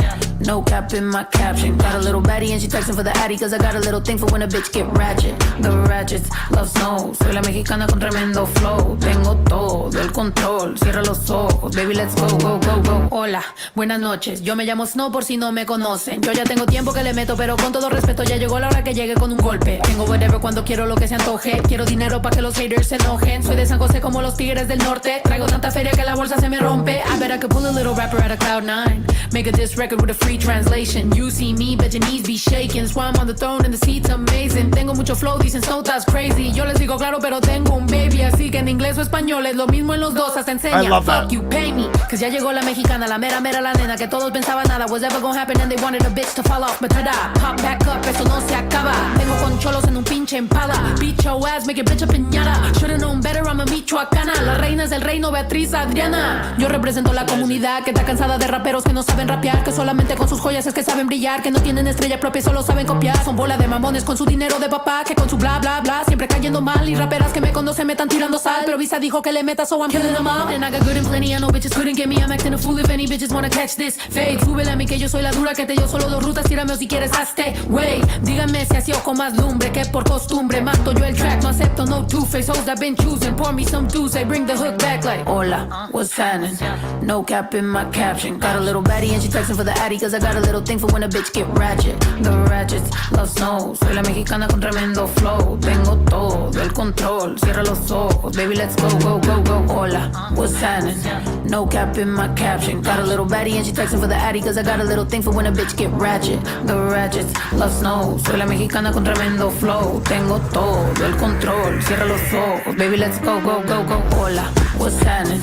No cap in my caption. Got a little baddie and she texting for the addy, cause I got a little thing for when a bitch get ratchet. The ratchets love snow. Soy la mexicana con tremendo flow. Tengo todo el control. Cierra los ojos, baby, let's go, go, go, go. Hola, buenas noches. Yo me llamo Snow por si no me conocen. Yo ya tengo tiempo que le meto, pero con todo respeto ya llegó la hora que llegue con un golpe. Tengo whatever cuando quiero lo que se antoje. Quiero dinero pa' que los haters se enojen. Soy de San José como los tigres del norte. Traigo tanta feria que la bolsa se me rompe. I bet I could pull a little rapper out of cloud 9. Make a diss record with a free translation. You see me, bet your knees be shaking. That's why I'm on the throne and the seat's amazing. Tengo mucho flow, dicen Snow that's crazy. Yo les digo claro, pero tengo un baby. Así que en inglés o español es lo mismo en los dos, hasta enseña. Fuck you, pay me. Cause ya llegó la mexicana, la mera mera la nena. Que todos pensaban nada was ever gonna happen and they wanted a bitch to fall off. But tada, pop back up, esto no se acaba. Vengo con cholos en un pinche impala. Beat your ass, make your bitch a piñata. Should've known better, I'm a michoacana. La reina es del reino, Beatriz Adriana. Yo represento la comunidad que está cansada de raperos que no saben rapear, que solamente con sus joyas es que saben brillar, que no tienen estrella propia, solo saben copiar. Son bola de mamones con su dinero de papá, que con su bla bla bla siempre cayendo mal. Y raperas que me conocen me están tirando sal, pero Visa dijo que le meta, so I'm killing them all. And I got good and plenty, I know bitches couldn't get me. I'm acting a fool if any bitches wanna catch this fade. Súbele a mí que yo soy la dura, que te dio solo 2 rutas, tírame o si quieres hazte. Wait, díganme si así o con más lumbre, que por costumbre mato yo el track, no acepto no two-face hoes I've been choosing. Pour me some juice, I bring the hook back like hola, what's happening? No cap in my caption. Got a little baddie and she texting for the addy, cause I got a little thing for when a bitch get ratchet. The ratchets love snow, soy la mexicana con tremendo flow. Tengo todo el control, cierra los ojos, baby let's go, go, go, go. Hola, what's happening? No cap in my caption. Got a little baddie and she texting for the addy, cause I got a little thing for when a bitch get ratchet. The ratchets love snow, soy la mexicana con tremendo flow. Tengo todo el control, cierra los ojos, baby let's go, go, go, go. Hola, what's happening?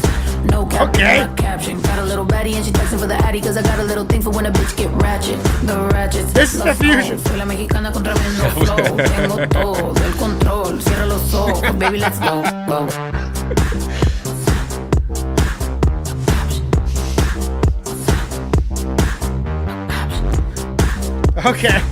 No cap in my caption. Got a little baddie and she texting for the addy, cause I got a little thing for when a bitch get ratchet. The ratchets. This is the fusion. Soy la mexicana con tremendo flow. Tengo todo el control, cierra los ojos, baby let's go, go. Okay.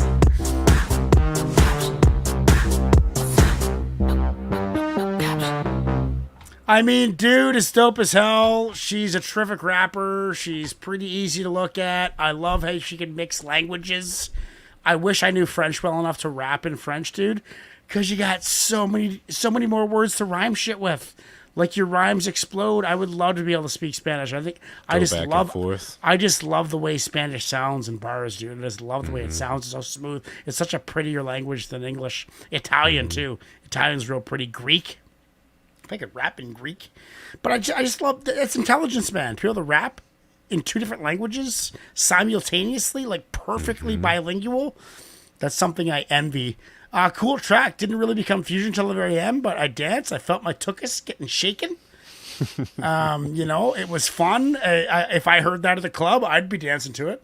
I mean, dude is dope as hell. She's a terrific rapper. She's pretty easy to look at. I love how she can mix languages. I wish I knew French well enough to rap in French, dude, because you got so many more words to rhyme shit with. Like your rhymes explode. I would love to be able to speak Spanish. I think I just love the way Spanish sounds in bars, dude. I just love the way it sounds. It's so smooth. It's such a prettier language than English. Italian too. Italian's real pretty. Greek. I could rap in Greek, but I just love it's intelligence, man. To be able to rap in 2 different languages simultaneously, like perfectly bilingual. That's something I envy. Cool track. Didn't really become fusion until the very end, but I danced. I felt my tuchus getting shaken. You know, it was fun. If I heard that at the club, I'd be dancing to it.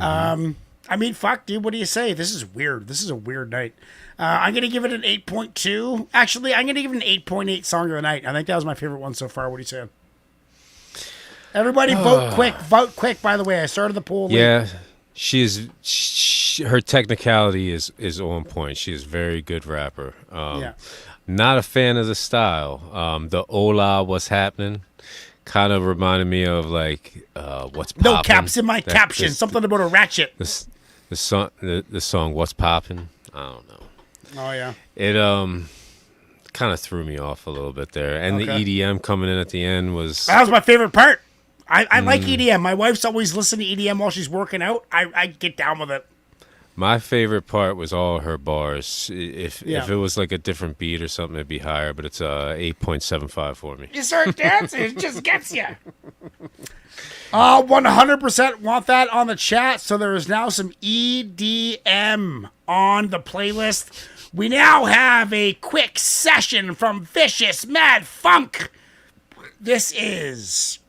I mean, fuck, dude. What do you say? This is weird. This is a weird night. I'm going to give it an 8.2. Actually, I'm going to give it an 8.8 song of the night. I think that was my favorite one so far. What are you saying? Everybody vote quick. Vote quick, by the way. I started the poll. Yeah, her technicality is on point. She is a very good rapper. Not a fan of the style. The hola, what's happening, kind of reminded me of like what's poppin'. No caps in my caption. Something about a ratchet. The song What's Poppin'. I don't know. Oh yeah. It kind of threw me off a little bit there, and the EDM coming in at the end was that was my favorite part. I like EDM. My wife's always listening to EDM while she's working out. I get down with it. My favorite part was all her bars. If it was like a different beat or something, it'd be higher. But it's 8.75 for me. You start dancing, it just gets you. 100% want that on the chat. So there is now some EDM on the playlist. We now have a quick session from Vicious Mad Funk. This is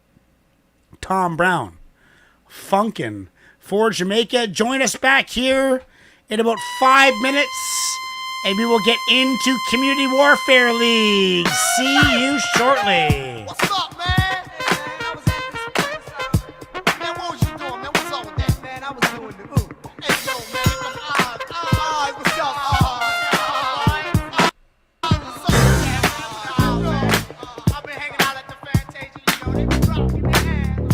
Tom Brown, Funkin' for Jamaica. Join us back here in about 5 minutes, and we will get into Community Warfare League. See you shortly. What's up, man? Man, what was you doing, man? What's up with that? Man, I was doing the ooh. Hey, yo, man, what's up? I've been hanging out at the Fantasia, you know, they be rocking their hands.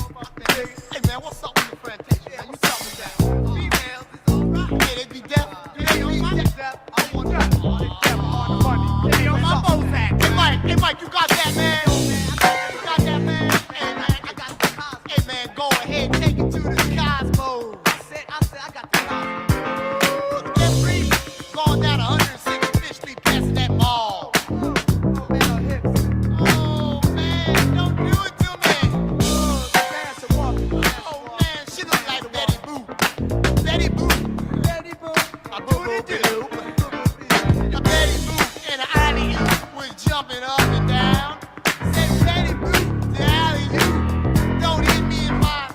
Hey, man, what's up with the Fantasia? Man, you tell me that. Females is alright. Yeah, they be deaf. They be deaf. I want that. Oh, they deaf on the money. Hey, yo, my phone's at. Hey, Mike, you got that, man? You got that, man? Hey, man, I got the cosmos. Hey, man, go ahead, take it to the cosmos. I said, I got the cosmos. Every going down 106 officially passing that ball. Oh, man, don't do it to me. Oh, man, she look like Betty Boop. Betty Boop. Betty Boop. I do it to you. A Betty Boop and an alley-oop was jumping up and down. Said Betty Boop, the alley-oop. Don't hit me in my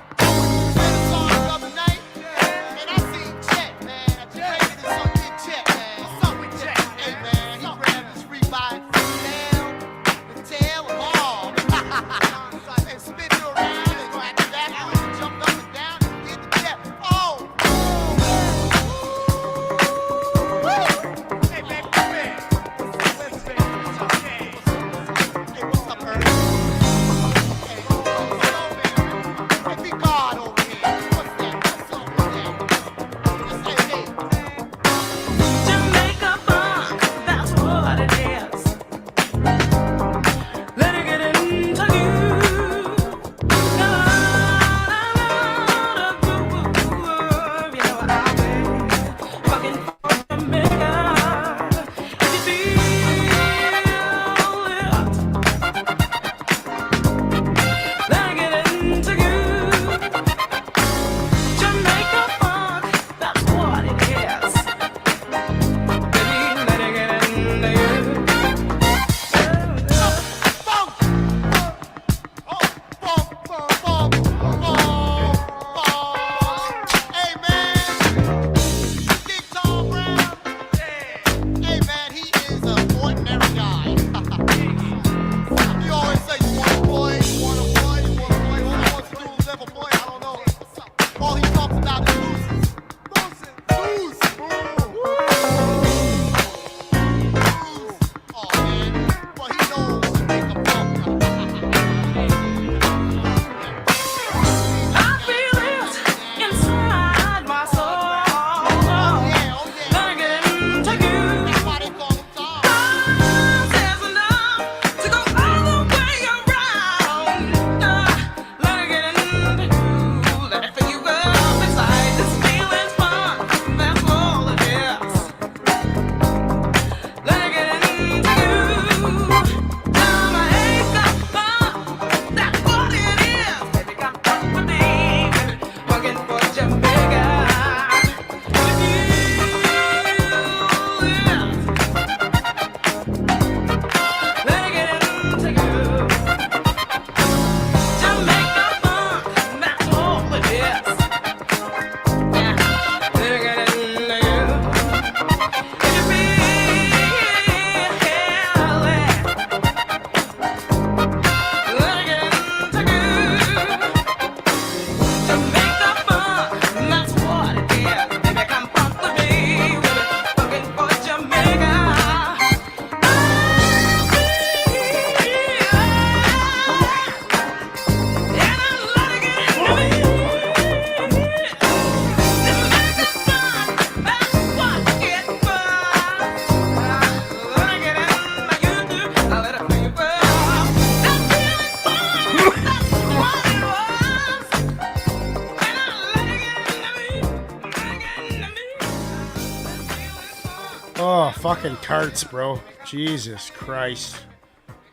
Oh, fucking tarts, bro. Jesus Christ.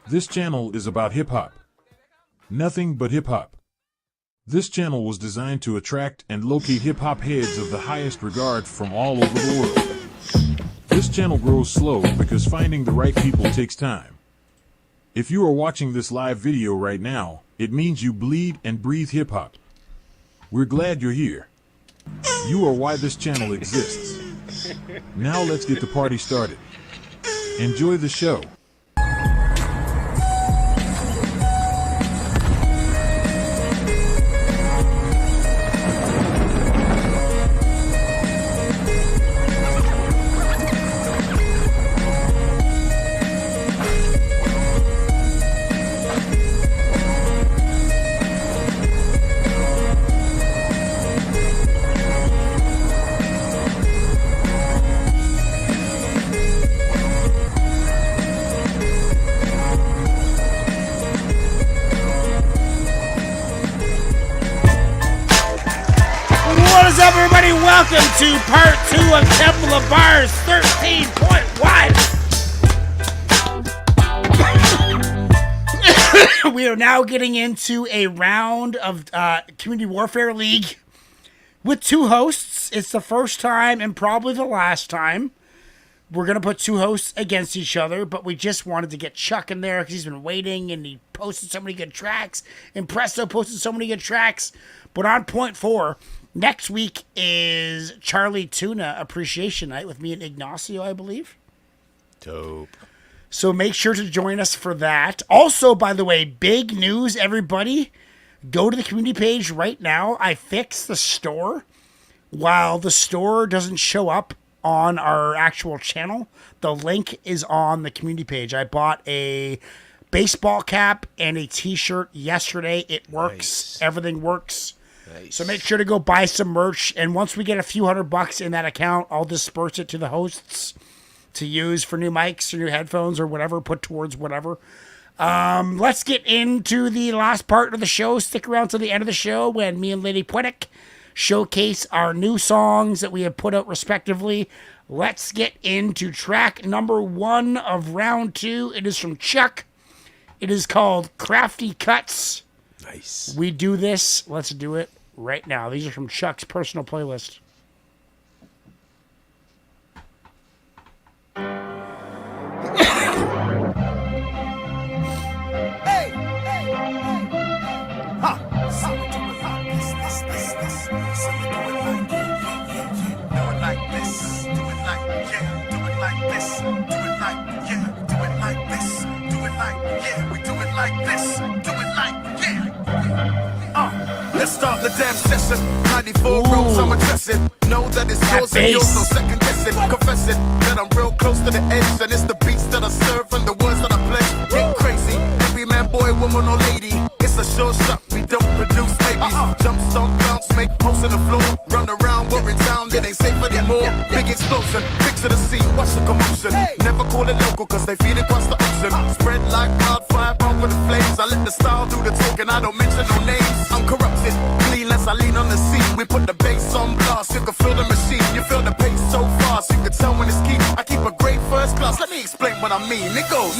This channel is about hip-hop. Nothing but hip-hop. This channel was designed to attract and locate hip-hop heads of the highest regard from all over the world. This channel grows slow because finding the right people takes time. If you are watching this live video right now, it means you bleed and breathe hip-hop. We're glad you're here. You are why this channel exists. Now let's get the party started. Enjoy the show. What is up, everybody? Welcome to part 2 of Temple of Bars 13.1. We are now getting into a round of Community Warfare League with 2 hosts. It's the first time and probably the last time we're going to put 2 hosts against each other, but we just wanted to get Chuck in there because he's been waiting and he posted so many good tracks, and Presto posted so many good tracks. But on point 4, next week is Charlie Tuna Appreciation Night with me and Ignacio, I believe. Dope. So make sure to join us for that. Also, by the way, big news, everybody. Go to the community page right now. I fixed the store. While the store doesn't show up on our actual channel, the link is on the community page. I bought a baseball cap and a t-shirt yesterday. It works. Nice. Everything works. Nice. So make sure to go buy some merch. And once we get a few $100 in that account, I'll disperse it to the hosts to use for new mics or new headphones or whatever, put towards whatever. Let's get into the last part of the show. Stick around to the end of the show when me and Lady Poetic showcase our new songs that we have put out respectively. Let's get into track number 1 of round 2. It is from Chuck. It is called Crafty Cuts. Nice. We do this. Let's do it right now. These are from Chuck's personal playlist. Let's start the damn session. 94 rows, I'm addressing. Know that it's yours and yours, no second guessing. Confessing that I'm real close to the edge, and it's the beats that I serve and the words that I pledge. Get crazy, every man, boy, woman, or lady. It's a short shot, we don't produce babies. Jump, stomp, bounce, make posts on the floor. Run around, we're in town, it ain't safe anymore. Big explosion, picture the scene, watch the commotion. Never call it local, cause they feed it across the ocean. Spread like wildfire, burn with the flames. I let the style do the talking, I don't mention no names. I'm corrupted, clean as I lean on the scene. We put the bass on blast, you can feel the machine. You feel the pace so fast, you can tell when it's key. I keep a great first class, let me explain what I mean. It goes,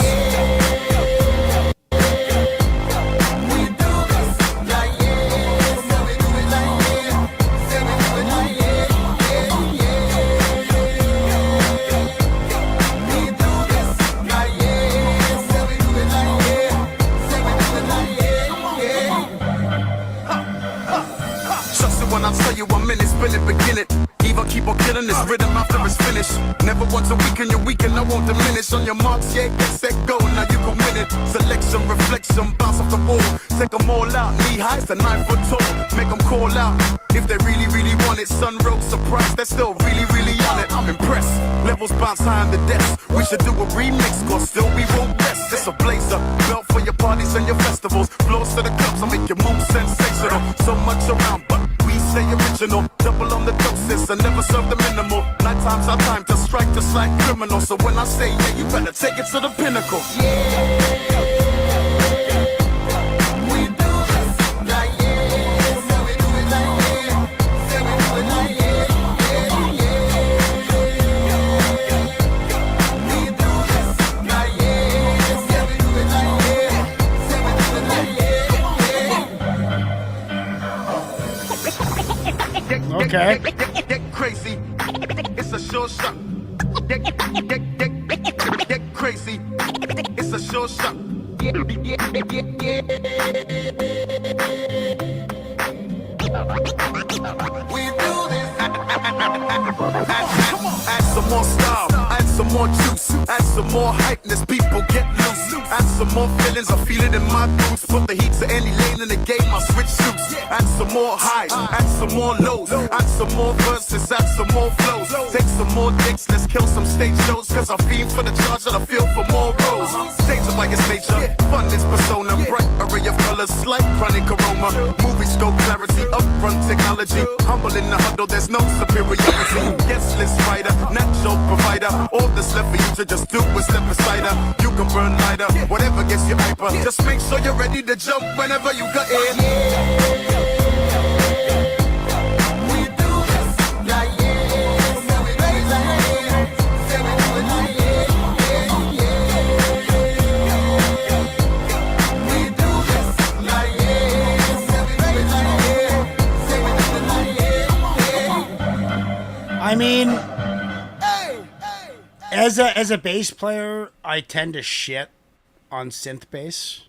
when I tell you I'm in it, spin it, begin it. Even keep on killing this rhythm after it's finished. Never want to weaken your weekend, I won't diminish. On your marks, yeah, get set, go, now you can win minute. Selection, reflection, bounce off the wall. Take them all out, knee high, it's a 9 foot tall. Make them call out if they really, really want it. Sun road surprise, they're still really, really on it. I'm impressed. Levels bounce high on the desk. We should do a remix, cause still we won't rest. It's a blazer, belt for your parties and your festivals. Floors to the clubs, I'll make your move sensational. So much around, but we say original. Double on the doses, I never serve the minimal. Night time's our time to strike just like criminal. So when I say yeah, you better take it to the pinnacle. Okay. Get crazy. It's a sure shot. Get crazy. It's a sure shot. We do this. Add some more style, add some more juice, add some more hypeness, people get loose. Add some more feelings, I feel it in my boots. Put the heat to any lane in the game, I switch suits. Add some more highs, add some more lows, add some more verses, add some more flows. Take some more dicks, let's kill some stage shows. Cause I fiend for the charge and I feel for more roles. Stage it like it's nature, fun is persona. Bright array of colors, like chronic aroma. Movie scope clarity, upfront technology. Humble in the huddle, there's no superiority. Guest list writer, natural provider. All that's left for you to just do is step beside her. You can burn lighter, whatever gets you hyper. Just make sure you're ready to jump whenever you got in. We do this like I mean, as a bass player, I tend to shit on synth bass.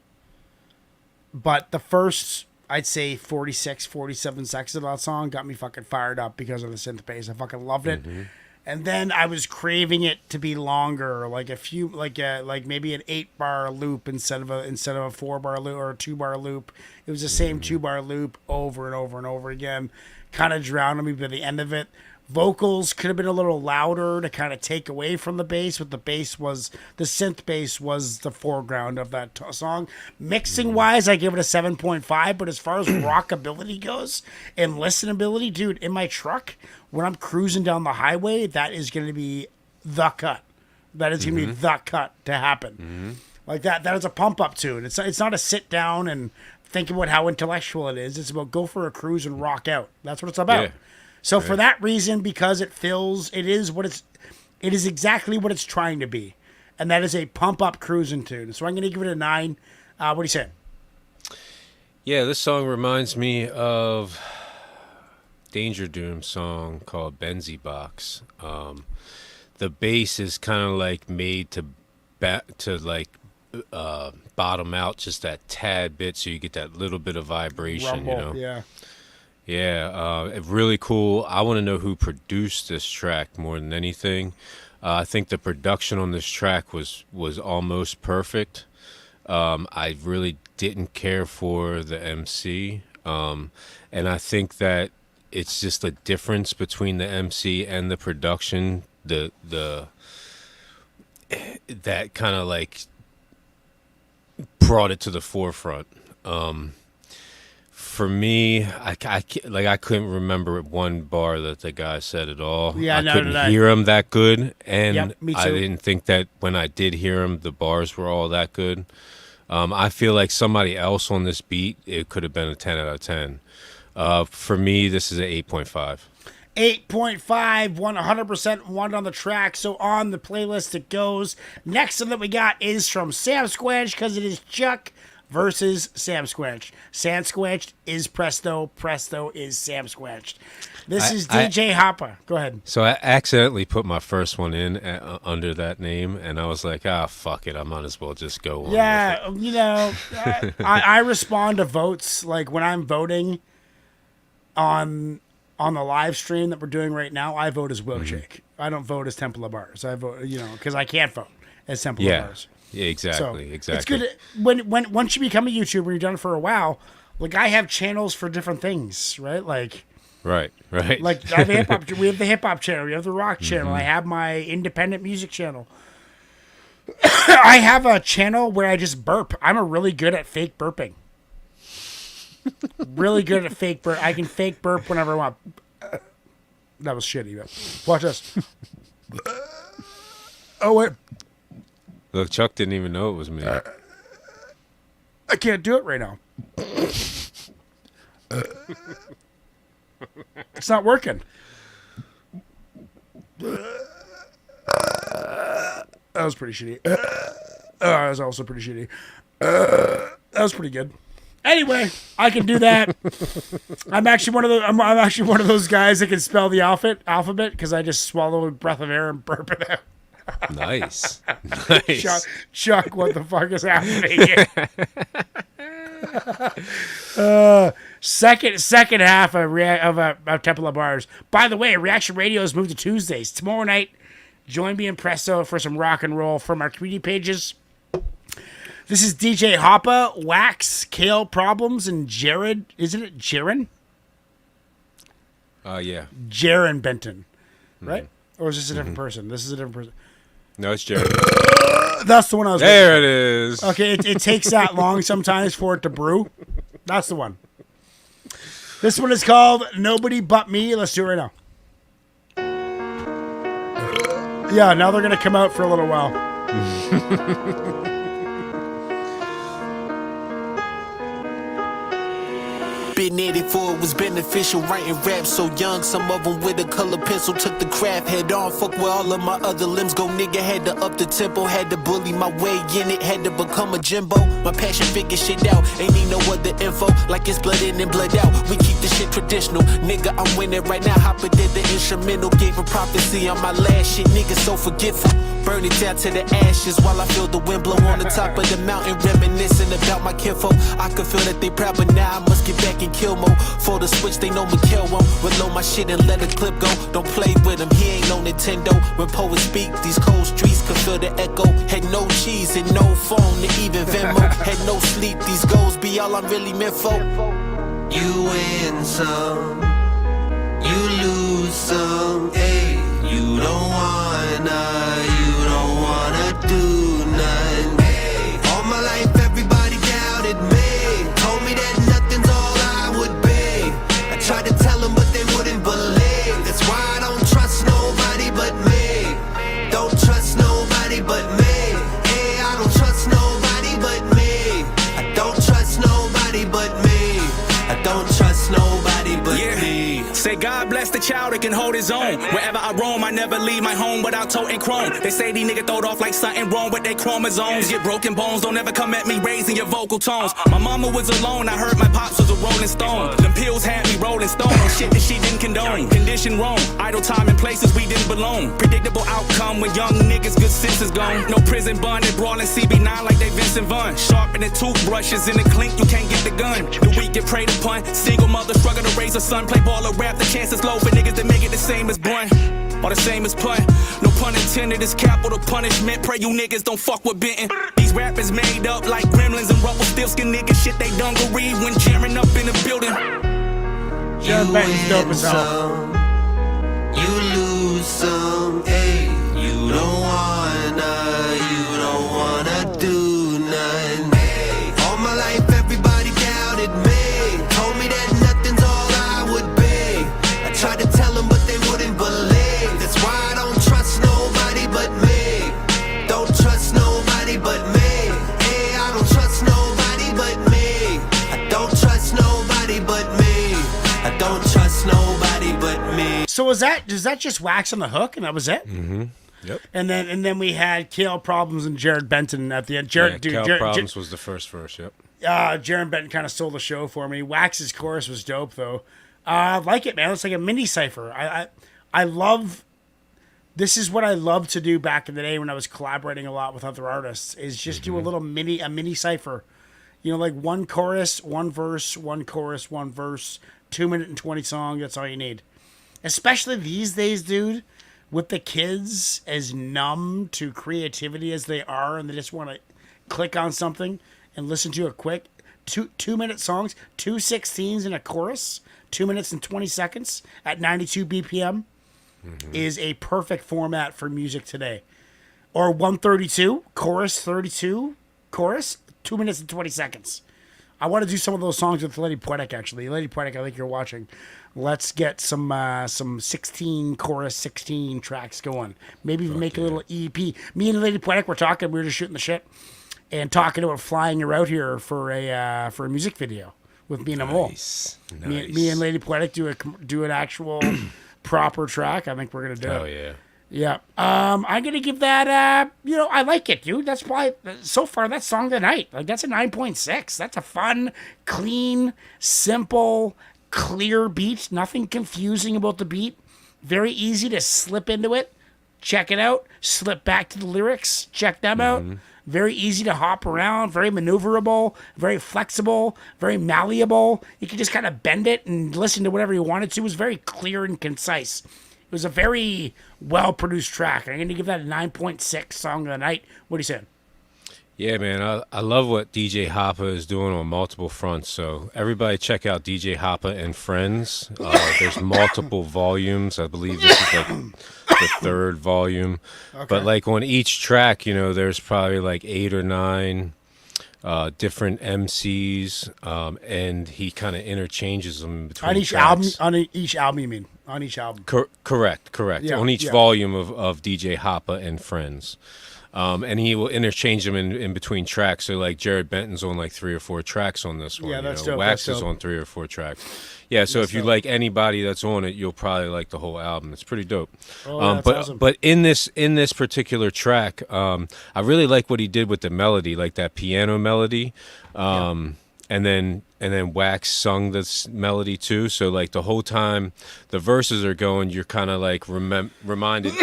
But the first, I'd say 46, 47 seconds of that song got me fucking fired up because of the synth bass. I fucking loved it. Mm-hmm. And then I was craving it to be longer, like a few, like maybe an 8-bar loop instead of a 4-bar loop or a 2-bar loop. It was the same 2-bar loop over and over and over again. Kind of drowned me by the end of it. Vocals could have been a little louder to kind of take away from the bass, but the synth bass was the foreground of that song. Mixing wise, I give it a 7.5, but as far as rockability goes and listenability, dude, in my truck, when I'm cruising down the highway, that is going to be the cut. That is going to be the cut to happen. Like that is a pump up tune. It's not a sit down and think about how intellectual it is. It's about go for a cruise and rock out. That's what it's about. Yeah. So for that reason, because it is exactly what it's trying to be. And that is a pump up cruising tune. So I'm going to give it a 9. What do you say? Yeah, this song reminds me of Danger Doom's song called Benzie Box. The bass is kind of like made to bottom out just that tad bit, so you get that little bit of vibration. Rumble, you know. Yeah. Yeah, really cool. I want to know who produced this track more than anything. I think the production on this track was almost perfect. I really didn't care for the MC, and I think that it's just a difference between the MC and the production. That kind of like brought it to the forefront. For me, I couldn't remember one bar that the guy said at all. Yeah, I couldn't hear him that good, and Yep, me I too. didn't think that when I did hear him, the bars were all that good. I feel like somebody else on this beat, it could have been a 10 out of 10. For me, this is an 8.5. 8.5, 100% one on the track. So on the playlist it goes. Next one that we got is from Sam Squanch, because it is Chuck versus Sam Squanched. Sam Squanched is Presto. Presto is Sam Squanched. This is DJ Hoppa. Go ahead. So I accidentally put my first one in under that name, and I was like, fuck it. I might as well just go on. Yeah, you know, I respond to votes. Like when I'm voting on the live stream that we're doing right now, I vote as Wilkshake. I don't vote as Temple of Bars. I vote, because I can't vote as Temple of Bars. Yeah, exactly. Exactly. It's good when once you become a YouTuber, you've done it for a while. Like I have channels for different things, right? Like. Right. Like I have a hip hop. We have the hip hop channel. We have the rock channel. Mm-hmm. I have my independent music channel. I have a channel where I just burp. I'm really good at fake burping. Really good at fake burp. I can fake burp whenever I want. That was shitty. But watch this. Oh wait, Look, Chuck didn't even know it was me. I can't do it right now. It's not working. That was pretty shitty. That was also pretty shitty. That was pretty good. Anyway, I can do that. I'm actually one of those guys that can spell the alphabet because I just swallow a breath of air and burp it out. Nice. Nice. Chuck, what the fuck is happening here? Second half of Temple of Bars. By the way, Reaction Radio has moved to Tuesdays. Tomorrow night, join me in Presto for some rock and roll from our community pages. This is DJ Hoppa, Wax, Kale Problems, and Jared. Isn't it Jaron? Yeah. Jaron Benton, right? Or is this a different person? This is a different person. No, it's Jared. That's the one I was. There it is. Okay, it takes that long sometimes for it to brew. That's the one. This one is called Nobody But Me. Let's do it right now. Yeah, now they're going to come out for a little while. Been 84 was beneficial, writing raps so young. Some of them with a color pencil, took the craft head on. Fuck where all of my other limbs go, nigga. Had to up the tempo, had to bully my way in it, had to become a Jimbo. My passion figure shit out, ain't need no other info. Like it's blood in and blood out, we keep the shit traditional. Nigga, I'm winning right now, Hopper did the instrumental. Gave a prophecy on my last shit, nigga so forgetful. Burn it down to the ashes while I feel the wind blow on the top of the mountain. Reminiscing about my kinfolk, I could feel that they proud, but now I must get back in kill mode. For the switch, they know me kill won't. Reload my shit and let the clip go. Don't play with him, he ain't no Nintendo. When poets speak, these cold streets can feel the echo. Had no cheese and no phone to even Venmo. Had no sleep, these goals be all I'm really meant for. You win some, you lose some, ayy. You don't wanna do nothing, ayy. All my life everybody doubted me, told me that nothing's all I would be. I tried to tell them but they wouldn't believe. That's why I don't trust nobody but me. Don't trust nobody but me. Hey, I don't trust nobody but me. I don't trust nobody but me. I don't trust nobody but me. Say God bless the child that can hold his own. Wherever I roam, I never leave my home without toting chrome. They say these niggas throwed off like something wrong with their chromosomes. Your broken bones don't ever come at me raising your vocal tones. My mama was alone, I heard my pops was a rolling stone. Them pills had me rolling stone on shit that she didn't condone. Condition wrong, idle time in places we didn't belong. Predictable outcome when young niggas good sense is gone. No prison bond, they brawling CB9 like they Vincent Vaughn. Sharpening toothbrushes in the clink, you can't get the gun. The weak get preyed upon, single mother struggle to raise a son. Play ball or rap, the chances low for niggas that make it the same as blunt or the same as pun. No pun intended, it's capital punishment. Pray you niggas don't fuck with Benton. These rappers made up like gremlins and rubble still skin niggas. Shit they dungaree when jamming up in the building. You win some, you lose some, ayy. You don't wanna do nothing, ayy. All my life everybody doubted me, told me that nothing's all I would be. I tried to tell them but they wouldn't believe. That's why I don't trust nobody but me. Don't trust nobody but me. Hey, I don't trust nobody but me. I don't trust nobody but me. I don't trust nobody but me. So does that just Wax on the hook and that was it? Mm-hmm. Yep. And then we had Kale Problems and Jared Benton at the end. Kale Problems was the first verse. Yep. Jared Benton kind of stole the show for me. Wax's chorus was dope though. I like it, man. It's like a mini cipher. I love. This is what I loved to do back in the day when I was collaborating a lot with other artists. Is just do a little mini cipher. You know, like one chorus, one verse, one chorus, one verse, 2 minute and 20 song. That's all you need. Especially these days, dude. with the kids as numb to creativity as they are, and they just want to click on something and listen to a quick 2-minute songs, 2 16s and a chorus, 2 minutes and 20 seconds at 92 BPM is a perfect format for music today. Or 132, chorus 32, chorus, 2 minutes and 20 seconds. I want to do some of those songs with Lady Poetic, actually. Lady Poetic, I think you're watching. Let's get some 16 chorus, 16 tracks going. Maybe even make a little EP. Me and Lady Poetic were talking. We were just shooting the shit and talking about flying her out here for a music video with me and Amol. Nice. Me and Lady Poetic do an actual proper track. I think we're gonna do it. Oh yeah. Yeah. I'm gonna give that. I like it, dude. That's probably so far that song of the night. Like that's a 9.6. That's a fun, clean, simple, clear beat. Nothing confusing about the beat. Very easy to slip into it. Check it out. Slip back to the lyrics. Check them out. Very easy to hop around. Very maneuverable. Very flexible. Very malleable. You can just kind of bend it and listen to whatever you wanted to. It was very clear and concise. It was a very well-produced track. I'm going to give that a 9.6 song of the night. What are you saying? Yeah, man, I love what DJ Hoppa is doing on multiple fronts. So everybody check out DJ Hoppa and Friends. There's multiple volumes. I believe this is like the 3rd volume. Okay. But like on each track, there's probably like 8 or 9 different MCs, and he kind of interchanges them between on each tracks. album. On each album, you mean? On each album. Correct. Yeah, on each volume of DJ Hoppa and Friends. And he will interchange them in between tracks. So like Jared Benton's on like 3 or 4 tracks on this one. Yeah, that's dope. Wax that's is dope. on 3 or 4 tracks. Yeah, so That's if you dope. like anybody that's on it, you'll probably like the whole album. It's pretty dope. Oh, that's but awesome. but in this particular track, I really like what he did with the melody, like that piano melody. And then Wax sung this melody too. So like the whole time the verses are going, you're kind of like reminded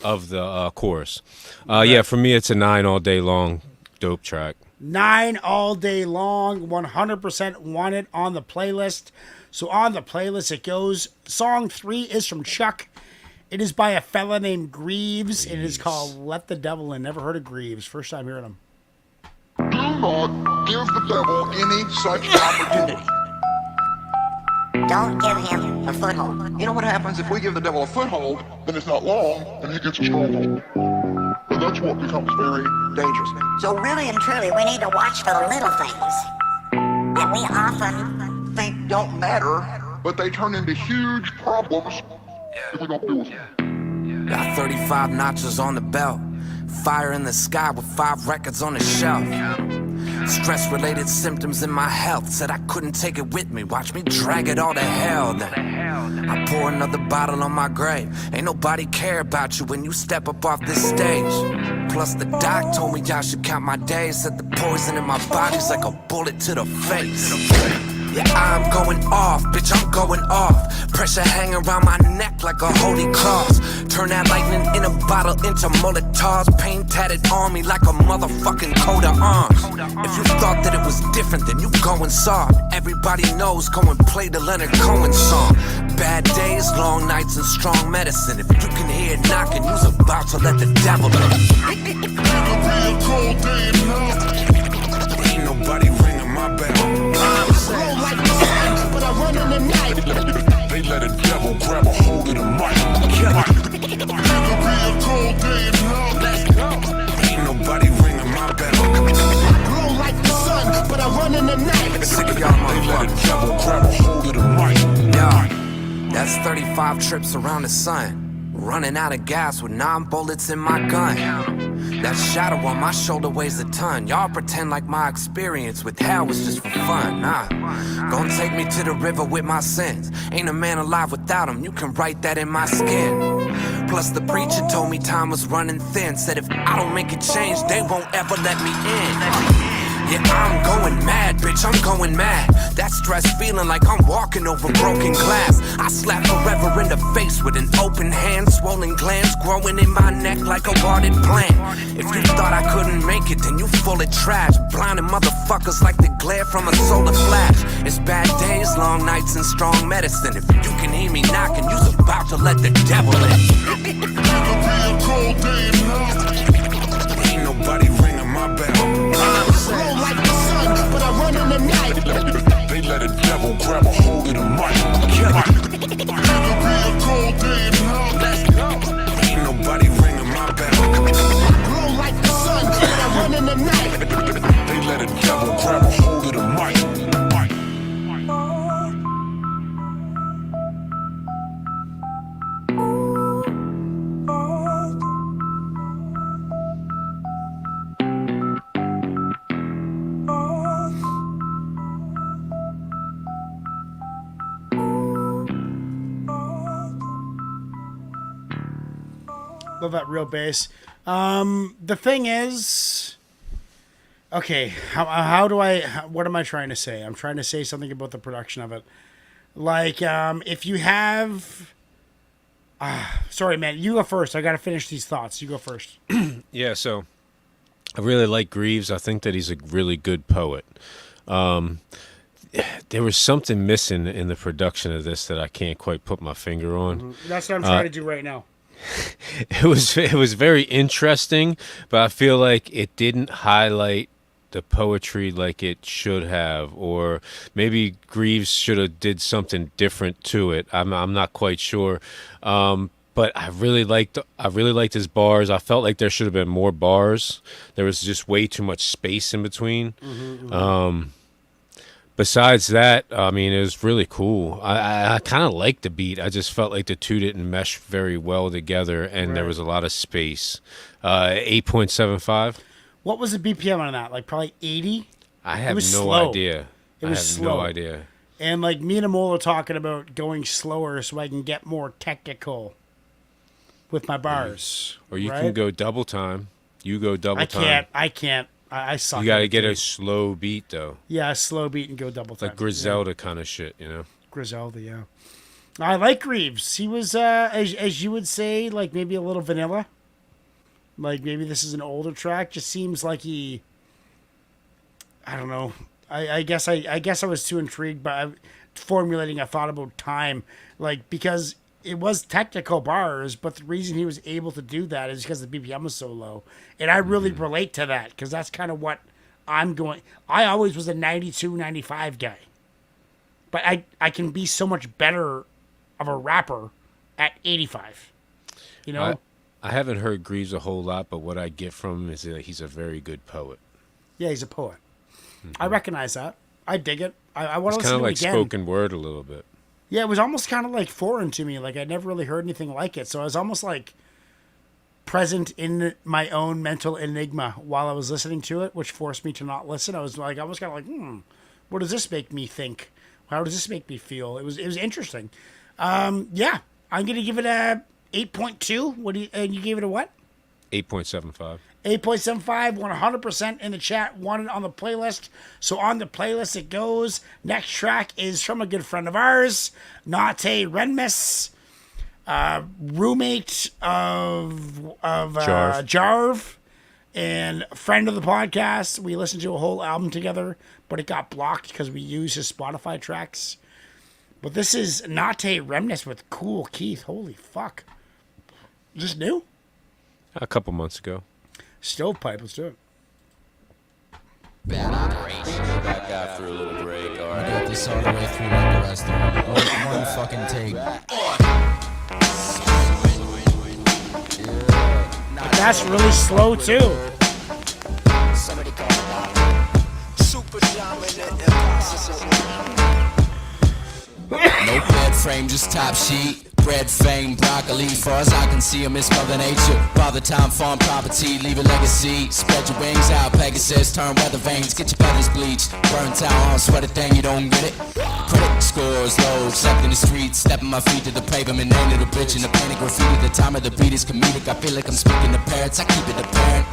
of the chorus. Yeah, for me it's a 9 all day long. Dope track. 9 all day long. 100% want it on the playlist. So on the playlist it goes. Song 3 is from Chuck. It is by a fella named Greaves. It is called Let the Devil In. Never heard of Greaves. First time hearing him. Do not give the devil any such opportunity. Don't give him a foothold. You know what happens if we give the devil a foothold, then it's not long, and he gets a stronghold. And that's what becomes very dangerous. So really and truly, we need to watch for the little things that we often Think don't matter, but they turn into huge problems if we don't deal with them. Got 35 notches on the belt. Fire in the sky with 5 records on the shelf. Stress-related symptoms in my health. Said I couldn't take it with me. Watch me drag it all to hell. Then I pour another bottle on my grave. Ain't nobody care about you when you step up off this stage. Plus the doc told me I should count my days. Said the poison in my body's like a bullet to the face. Yeah, I'm going off, bitch, I'm going off. Pressure hang around my neck like a holy cross. Turn that lightning in a bottle into Molotovs. Paint tatted on me like a motherfucking coat of arms. If you thought that it was different, then you going soft. Everybody knows, go and play the Leonard Cohen song. Bad days, long nights, and strong medicine. If you can hear it knocking, you's about to let the devil in. Ain't nobody ringing my bell. Roll like the sun, but I run in the night. They let a devil grab a hold of the mic. Ain't nobody ringing my bell. Roll like the sun, but I run in the night. Sick of y'all motherfuckers. Devil grab a hold of the mic. Yeah, that's 35 trips around the sun. Running out of gas with 9 bullets in my gun. That shadow on my shoulder weighs a ton. Y'all pretend like my experience with hell was just for fun. Nah, gon' take me to the river with my sins. Ain't a man alive without him, you can write that in my skin. Plus the preacher told me time was running thin. Said if I don't make a change, they won't ever let me in. Yeah, I'm going mad, bitch, I'm going mad. That stress feeling like I'm walking over broken glass. I slap forever in the face with an open hand, swollen glands growing in my neck like a watered plant. If you thought I couldn't make it, then you full of trash. Blinding motherfuckers like the glare from a solar flash. It's bad days, long nights, and strong medicine. If you can hear me knocking, you's about to let the devil in. Ain't nobody ringing my bell. Roll like the sun, but I run in the night. They let a devil grab a hold of the mic. Ain't nobody ringing my bell. Roll like the sun, but I run in the night. They let a devil grab a hold of the mic. Love that real bass. The thing is, okay, what am I trying to say? I'm trying to say something about the production of it. Like, if you have, sorry, man, you go first. I got to finish these thoughts. You go first. Yeah, so I really like Greaves. I think that he's a really good poet. There was something missing in the production of this that I can't quite put my finger on. That's what I'm trying to do right now. It was very interesting, but I feel like it didn't highlight the poetry like it should have, or maybe Greaves should have did something different to it. I'm not quite sure. But I really liked his bars. I felt like there should have been more bars. There was just way too much space in between. Besides that, I mean, it was really cool. I kind of liked the beat. I just felt like the two didn't mesh very well together, and there was a lot of space. 8.75. What was the BPM on that? Like probably 80? I have no idea. It was slow. No idea. And like me and Amol are talking about going slower so I can get more technical with my bars. Or you can go double time. You go double time. I can't. I suck. You got to get a slow beat, though. Yeah, a slow beat and go double time. Like Griselda kind of shit, you know? Griselda, yeah. I like Greaves. He was, as you would say, like maybe a little vanilla. Like maybe this is an older track. Just seems like he, I don't know. I guess I was too intrigued by formulating a thought about time. Like, because it was technical bars, but the reason he was able to do that is because the BPM was so low. And I really relate to that, because that's kind of what I'm going. I always was a 92, 95 guy. But I can be so much better of a rapper at 85. You know? I haven't heard Greaves a whole lot, but what I get from him is that he's a very good poet. Yeah, he's a poet. I recognize that. I dig it. I want to listen to it again. It's kind of like spoken word a little bit. Yeah, it was almost kind of like foreign to me. Like, I never really heard anything like it. So I was almost like present in my own mental enigma while I was listening to it, which forced me to not listen. I was kind of like, what does this make me think? How does this make me feel? It was interesting. Yeah, I'm going to give it a 8.2. And you gave it a what? 8.75. 8.75, 100% in the chat, wanted on the playlist. So on the playlist it goes. Next track is from a good friend of ours, Nate Renmes, roommate of Jarv, and friend of the podcast. We listened to a whole album together, but it got blocked because we used his Spotify tracks. But this is Nate Renmes with Cool Keith. Holy fuck. Is this new? A couple months ago. Stovepipe, let's do it. Bad operation. Back after a little break. All right. Got this all the way through like the rest of them. One fucking take. But that's really slow too. No bed frame, just top sheet. Bread, fame, broccoli. Far as I can see, I miss Mother Nature. Father time, farm property, leave a legacy. Spread your wings out, Pegasus, turn weather vanes. Get your feathers bleached. Burn town on sweat a thing, you don't get it. Credit scores low, slept in the streets. Stepping my feet to the pavement, ain't little bitch in the painted graffiti. The time of the beat is comedic. I feel like I'm speaking to parrots, I keep it apparent.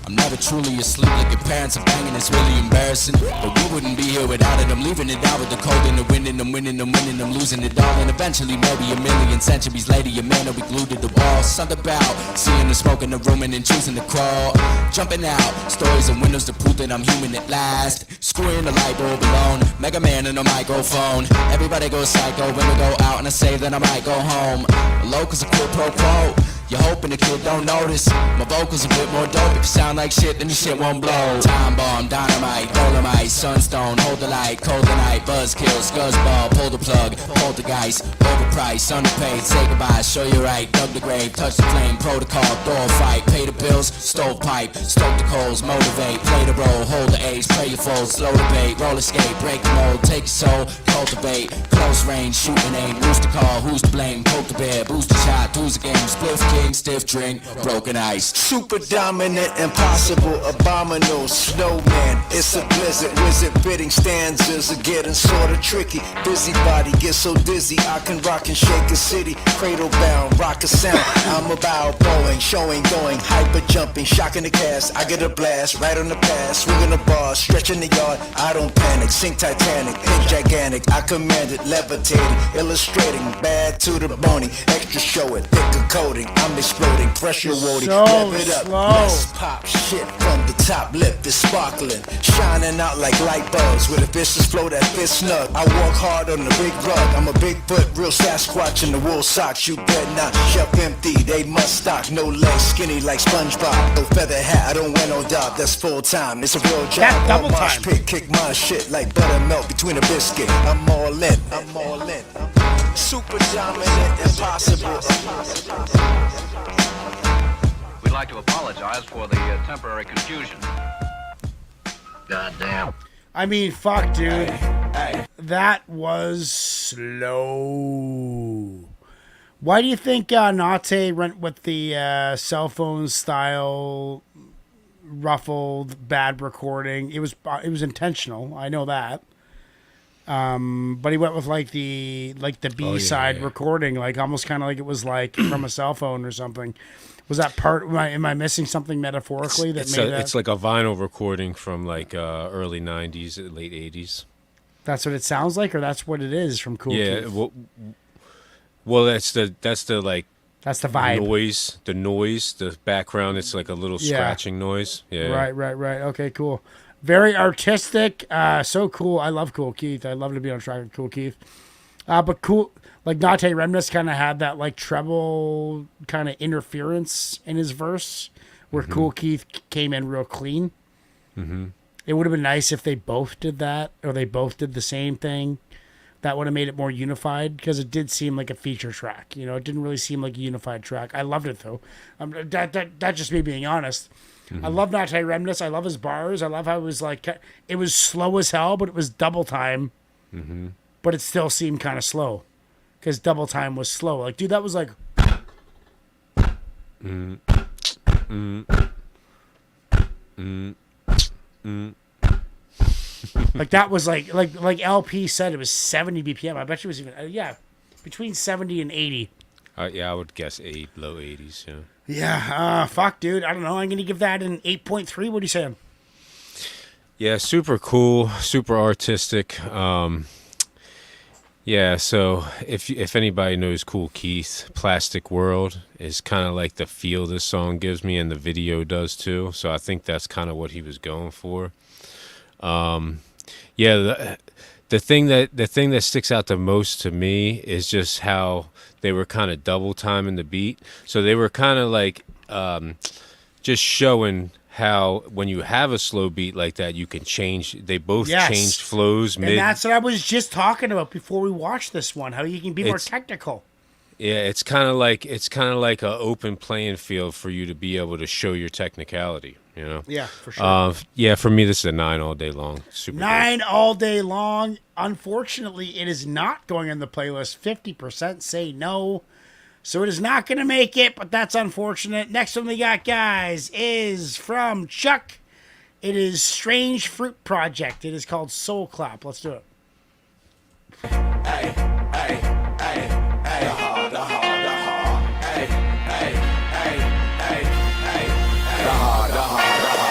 I'm never truly asleep like your parents are banging, it's really embarrassing. But we wouldn't be here without it. I'm leaving it out with the cold and the wind, and I'm winning, I'm losing it all. And eventually, maybe a million centuries later, your man will be glued to the wall. Something about seeing the smoke in the room and then choosing to crawl. Jumping out, stories and windows to prove that I'm human at last. Screwing the light bulb alone, Mega Man in a microphone. Everybody goes psycho when we go out, and I say that I might go home. Low 'cause a quid pro quo. You're hoping the kid don't notice. My vocals a bit more dope. If you sound like shit, then the shit won't blow. Time bomb, dynamite, dolomite, sunstone, hold the light, cold the night, buzzkill, scuzzball, pull the plug, poltergeist, overpriced, underpaid, say goodbye, show you right, dug the grave, touch the flame, protocol, door fight, pay the bills, stovepipe, stoke the coals, motivate, play the role, hold the ace, pray your fold, slow the bait, roll escape, break the mold, take your soul, cultivate, close range, shooting aim, rooster call, who's to blame, poke the bear, boost the shot, lose the game, spliff king, stiff drink, broken ice. Super dominant, impossible, abominable, snowman. It's a blizzard, wizard bidding stanzas are getting sorta tricky. Busybody gets so dizzy, I can rock and shake a city. Cradle bound, rock a sound. I'm about Boeing, showing, going, hyper jumping, shocking the cast. I get a blast right on the pass, swinging the bar, stretching the yard. I don't panic, sink Titanic, hit gigantic. I command it, levitating, illustrating, bad to the bony. Extra show it, thicker coating. I'm exploding, pressure loading, rev it up. Let's pop shit from the top lip, it's sparkling, shining out like light bulbs with a vicious flow that fits snug. I walk hard on the big rug. I'm a Bigfoot, real Sasquatch in the wool socks. You bet not, shelf empty, they must stock. No legs, skinny like SpongeBob. No feather hat, I don't wear no job. That's full time. It's a real job. That's double Mosh time. Pit, kick my shit like buttermilk between a biscuit. I'm all in. I'm all in. Super dominant, impossible. We'd like to apologize for the temporary confusion. Goddamn. I mean, fuck, dude. That was slow. Why do you think Nate went with the cell phone style, ruffled, bad recording? It was intentional. I know that. But he went with like the B-side recording, like almost kind of like it was like from a cell phone or something. Was that part? Am I missing something metaphorically that made that? It's like a vinyl recording from like early '90s, late '80s. That's what it sounds like, or that's what it is from Cool Keith? Well, that's the like. That's the vibe. The noise, the background. It's like a little scratching noise. Yeah. Right. Okay, cool. Very artistic. So cool. I love Cool Keith. I love to be on track with Cool Keith. But cool, like Nate Remnus kind of had that like treble kind of interference in his verse, where Cool Keith came in real clean. Mm-hmm. It would have been nice if they both did that, or they both did the same thing. That would have made it more unified, because it did seem like a feature track. You know, it didn't really seem like a unified track. I loved it though. That's just me being honest. Mm-hmm. I love Nate Remnus. I love his bars. I love how it was like, it was slow as hell, but it was double time. Mm-hmm. But it still seemed kind of slow, because double time was slow. Like, dude, that was like. Like that was like LP said, it was 70 BPM. I bet you it was even between 70 and 80. I would guess low 80s. Yeah. Yeah. Fuck, dude. I don't know. I'm gonna give that an 8.3. What are you saying? Yeah, super cool, super artistic. Yeah, so if anybody knows Cool Keith, Plastic World is kind of like the feel this song gives me, and the video does too. So I think that's kind of what he was going for. Yeah, the thing that sticks out the most to me is just how they were kind of double timing the beat. So they were kind of like just showing how when you have a slow beat like that, you can change. They both changed flows mid. And that's what I was just talking about before we watched this one. How you can be more technical. Yeah, it's kind of like an open playing field for you to be able to show your technicality. You know. Yeah, for sure. Yeah, for me, this is a 9 all day long. Super 9 all day long. Unfortunately, it is not going on the playlist. 50% say no. So it is not going to make it, but that's unfortunate. Next one we got, guys, is from Chuck. It is Strange Fruit Project. It is called Soul Clap. Let's do it. Hey, hey, hey, hey, the hard, hey, hey, hey, hey, hey, hey, the hard,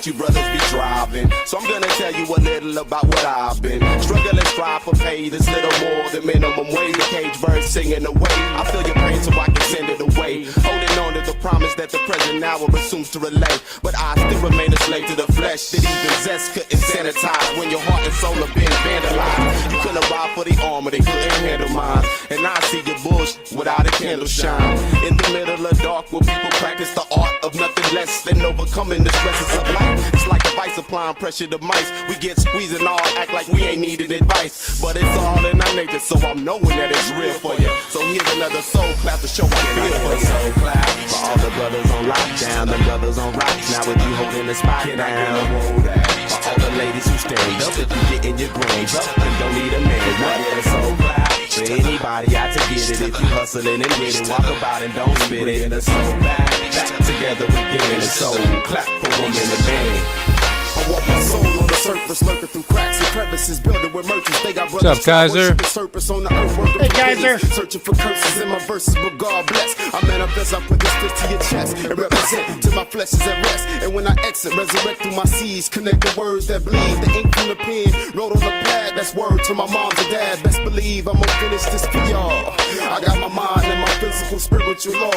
what you brothers be driving. So I'm gonna tell you a little about what I've been struggling, strive for pay this little more than minimum wage. The cage bird singing away. I feel your pain so I can send it away. Holding on to the promise that the present hour assumes to relay. But I still remain a slave to the flesh that even zest couldn't sanitize. When your heart and soul have been vandalized, you couldn't ride for the armor, they couldn't handle mine. And I see your bush without a candle shine. In the middle of dark where people practice the art of nothing less than overcoming the stresses of life. It's like a vice applying pressure to mice. We get squeezed and all act like we ain't needed advice. But it's all in our nature, so I'm knowing that it's real for you. So here's another soul clap to show I feel for you. Soul clap for all the brothers on lockdown, the brothers on rocks. Now with you holding the spot down. For all the ladies who stand up if you getting your grains up and don't need a man. Now get a soul clap for anybody out to get it. If you hustling and with it, walk about and don't spit it. And a soul back together again. A soul clap for women and men. I walk my soul on the surface, lurking through cracks and crevices, building with merchants. They got brothers. What's up, Kaiser? On the earth, hey, Kaiser. Searching for curses in my verses, but God bless. I manifest, I put this fist to your chest and represent till my flesh is at rest. And when I exit, resurrect through my seeds, connect the words that bleed. The ink from the pen, wrote on the pad. That's word to my mom and dad. Best believe I'm gonna finish this for y'all. I got my mind and my physical, spiritual law.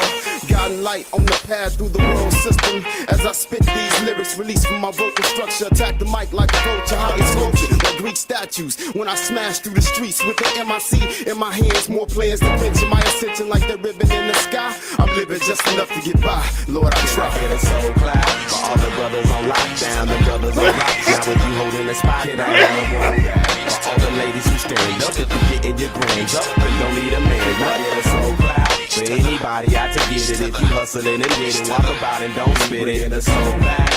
Guiding light on the path through the world system. As I spit these lyrics, released from my vocal structure. Attack the mic like a vulture, highly sculptured like Greek statues. When I smash through the streets with the MIC in my hands, more plans to picture my ascension like the ribbon in the sky. I'm living just enough to get by. Lord, I try. Get a soul clap for all the brothers on lockdown, the brothers on lockdown with you holding the spot down. For all the ladies who stand up if you getting your grains up and don't need a man. Get a soul clap for anybody out to get it. If you hustling and with it, walk about and don't spit it. Get a soul back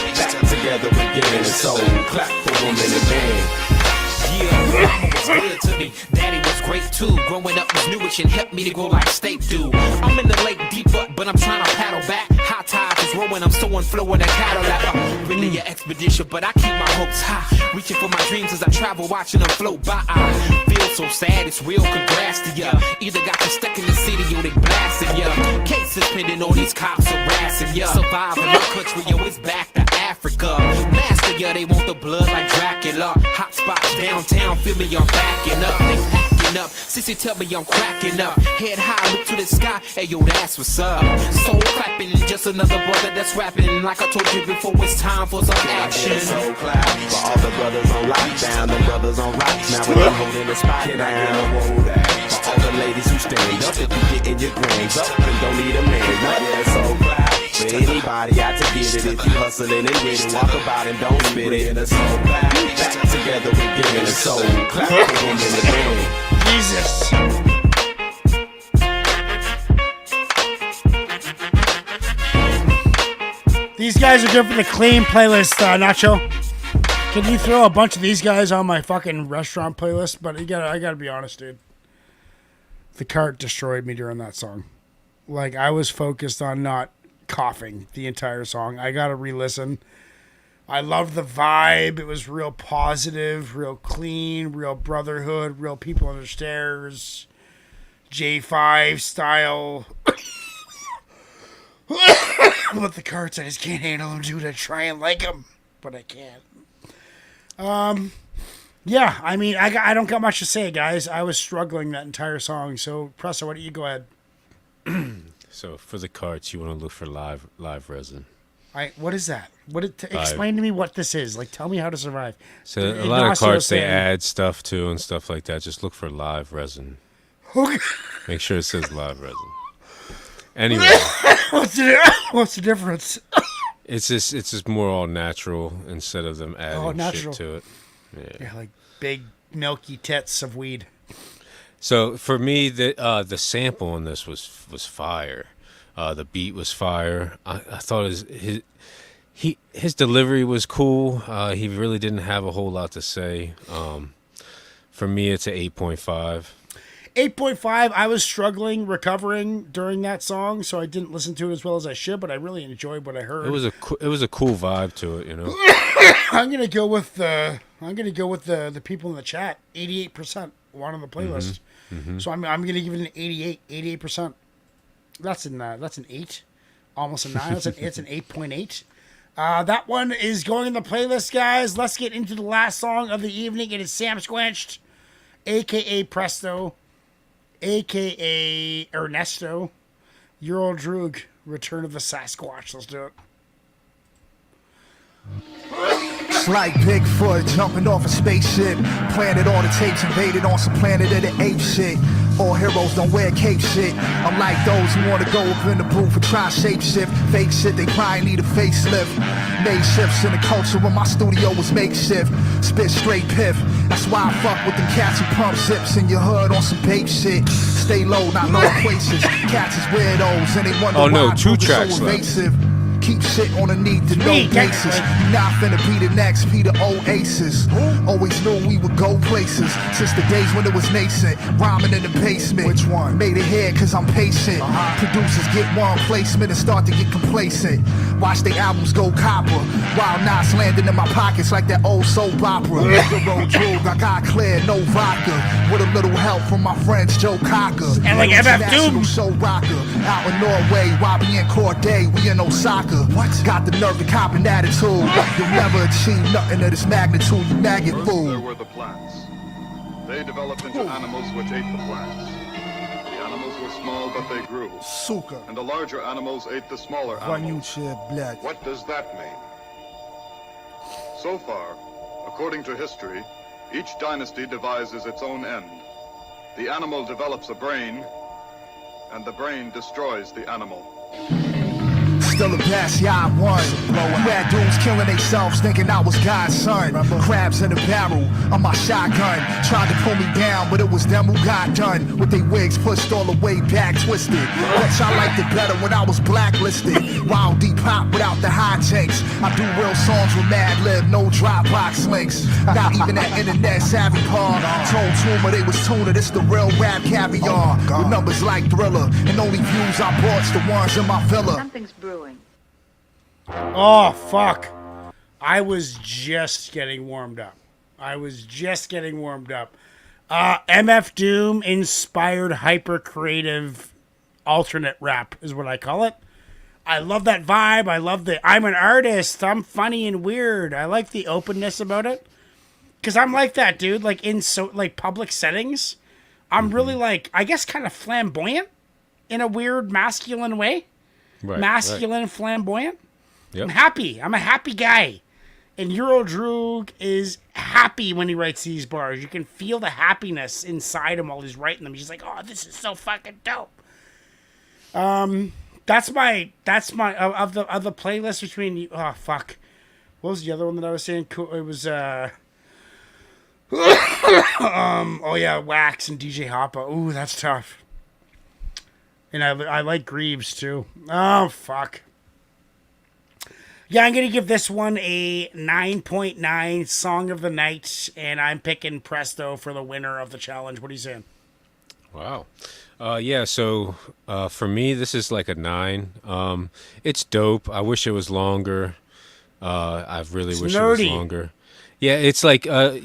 together again. A soul clap for women and men. Yeah, mama was good to me, daddy was great too. Growing up was newish and helped me to grow like steak do. I'm in the lake deep up, but I'm trying to paddle back. High tide is rolling, I'm soaring, flowing a Cadillac. Really an expedition, but I keep my hopes high. Reaching for my dreams as I travel, watching them float by. I feel so sad, it's real, congrats to ya. Either got you stuck in the city or they blasting ya. Cases pending, all these cops harassing ya. Surviving my country, yo, it's back to Africa. Master ya, they want the blood like Dracula. Hot spots downtown, feel me, I'm backing up. They packing up, sissy tell me I'm cracking up. Head high, look to the sky, hey yo, that's what's up. Soul clapping, just another brother that's rapping. Like I told you before, it's time for some action. Soul clap for all the brothers on lockdown, the brothers on rocks. Now when you holding the spot down. For all the ladies who stand up if you getting your grains up and don't need a man. Get a soul clap for anybody out to get it. If you hustling and with it, walk about and don't spit it. Get a soul clap together again. A soul clap for women and men. Jesus. These guys are good for the clean playlist, Nacho. Can you throw a bunch of these guys on my fucking restaurant playlist? But I gotta be honest, dude. The cart destroyed me during that song. Like, I was focused on not coughing the entire song. I gotta re-listen. I loved the vibe. It was real positive, real clean, real brotherhood, real people on the stairs. J5 style. But the carts, I just can't handle them, dude. I try and like them, but I can't. Yeah, I mean, I don't got much to say, guys. I was struggling that entire song. So, Presser, why don't you go ahead? So, for the carts, you want to look for live resin. What is that? Explain to me what this is. Like, tell me how to survive. So, a lot of carts they add stuff to and stuff like that. Just look for live resin. Okay. Make sure it says live resin. Anyway, what's the difference? It's just more all natural instead of them adding shit to it. Yeah, like big milky tits of weed. So for me, the sample on this was fire. The beat was fire. I thought his delivery was cool. He really didn't have a whole lot to say. For me, it's an 8.5. 8.5. I was recovering during that song, so I didn't listen to it as well as I should. But I really enjoyed what I heard. It was a cool vibe to it, you know. I'm gonna go with the people in the chat. 88% wanted the playlist, so I'm gonna give it an 88%. That's an 8, almost a 9. It's an 8.8. That one is going in the playlist, guys. Let's get into the last song of the evening. It is Sam Squenched, a.k.a. Presto, a.k.a. Ernesto, Euro Droog, Return of the Sasquatch. Let's do it. It's like Bigfoot jumping off a spaceship. Planted all the tapes, invaded on some planet of the ape shit. All heroes don't wear cape shit. I'm like those who wanna go up in the booth and try shapeshift. Fake shit, they probably need a facelift. Made shifts in the culture when my studio was makeshift. Spit straight piff. That's why I fuck with them cats who pump zips in your hood on some babe shit. Stay low, not low places. Cats is weirdos and they wonder why two drugs tracks so left. evasive. Keep shit on a need to know basis. Not finna be the next Peter Oasis. Always knew we would go places since the days when it was nascent. Rhyming in the basement. Which one? Made it here cause I'm patient. Producers get one placement and start to get complacent. Watch their albums go copper. While Nas landing in my pockets like that old soap opera. The road drove, I got clear, no vodka. With a little help from my friends Joe Cocker. And like MF Doom. Show rocker. Out in Norway, Robbie and Corday, we in Osaka. What? Got the nerve to cop an attitude. You'll never achieve nothing of this magnitude, you maggot fool. There were the plants. They developed into animals which ate the plants. The animals were small, but they grew. Suka. And the larger animals ate the smaller animals. Blood. What does that mean? So far, according to history, each dynasty devises its own end. The animal develops a brain, and the brain destroys the animal. Still the best, yeah, I won. You had dudes killing themselves thinking I was God's son. Crabs in a barrel on my shotgun. Tried to pull me down, but it was them who got done. With their wigs pushed all the way back, twisted. Bet y'all liked it better when I was blacklisted. Wild deep hop without the hijinks. I do real songs with Mad Lib, no Dropbox links. Not even that internet savvy par. Told Tumor they was tuna, this the real rap caviar. With numbers like Thriller, and only views I brought's the ones in my villa. Something's brewing. Oh, fuck. I was just getting warmed up. MF Doom inspired hyper creative alternate rap is what I call it. I love that vibe. I love I'm an artist. I'm funny and weird. I like the openness about it. Cause I'm like that, dude. Like in public settings, I'm really like, I guess kind of flamboyant in a weird masculine way. Right, masculine, flamboyant. Yep. I'm happy. I'm a happy guy. And Euro Droog is happy when he writes these bars. You can feel the happiness inside him while he's writing them. He's like, oh, this is so fucking dope. That's my of the playlist between you. Oh, fuck. What was the other one that I was saying? Cool. It was, oh yeah, Wax and DJ Hoppa. Ooh, that's tough. And I like Greaves too. Oh, fuck. Yeah, I'm going to give this one a 9.9 Song of the Night, and I'm picking Presto for the winner of the challenge. What are you saying? Wow. Yeah, so for me, this is like a 9. It's dope. I wish it was longer. I really wish it was longer. Yeah, it's like Euro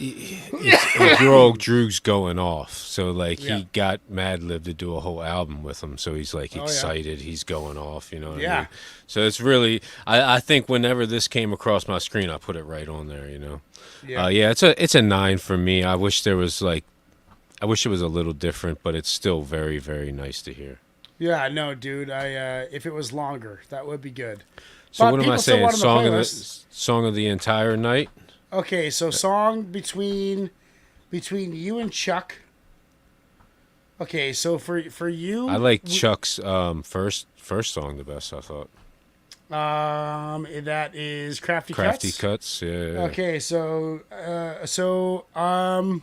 Droog's going off. So like he got Mad Lib to do a whole album with him. So he's like excited. He's going off. You know what I mean? So it's really. I think whenever this came across my screen, I put it right on there. You know. Yeah. It's a 9 for me. I wish there was like. I wish it was a little different, but it's still very, very nice to hear. Yeah, no, dude. If it was longer, that would be good. So what am I saying? Song of the entire night. Okay, so song between you and Chuck. Okay, so for you, I like Chuck's first song the best. I thought. That is Crafty Cuts. Yeah. Okay, so I'll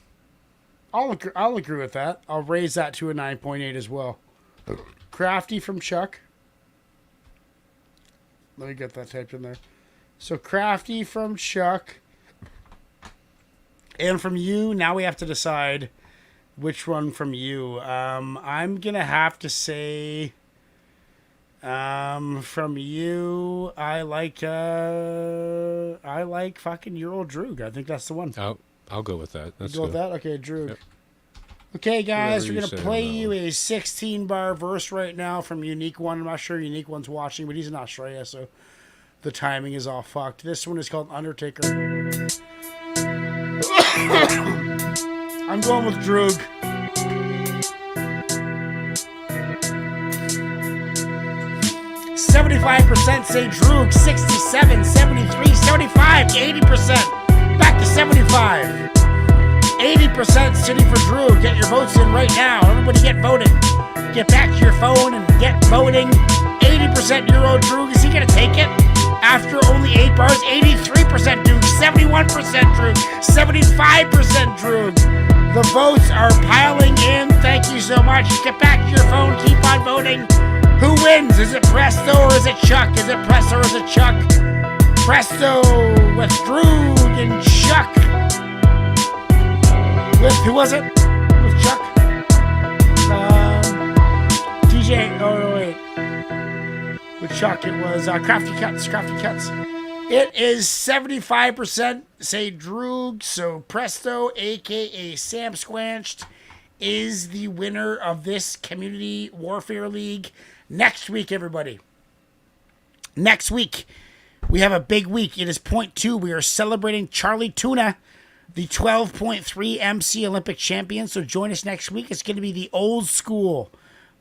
agree with that. I'll raise that to a 9.8 as well. Crafty from Chuck. Let me get that typed in there. So Crafty from Chuck. And from you, now we have to decide which one from you. I'm going to have to say from you, I like fucking Euro Droog. I think that's the one. I'll go with that. Go with that? Okay, Droog. Yep. Okay, guys, we're going to play you a 16-bar verse right now from Unique One. I'm not sure Unique One's watching, but he's in Australia, so The timing is all fucked. This one is called Undertaker. I'm going with Droog. 75% say Droog, 67, 73, 75, 80%. Back to 75. 80% sitting for Droog. Get your votes in right now. Everybody get voting. Get back to your phone and get voting. 80% Euro Droog. Is he going to take it? After only 8 bars, 83% Droog, 71% Droog, 75% Droog. The votes are piling in. Thank you so much. Get back to your phone. Keep on voting. Who wins? Is it Presto or is it Chuck? Is it Presto or is it Chuck? Presto with Droog and Chuck. With, who was it? With Chuck? DJ, oh wait. With Chuck, it was Crafty Cuts. It is 75% say Droog, so Presto, aka Sam Squanched, is the winner of this Community Warfare League. Next week, everybody. Next week, we have a big week. It is point 2. We are celebrating Charlie Tuna, the 12.3 MC Olympic champion. So join us next week. It's going to be the old school.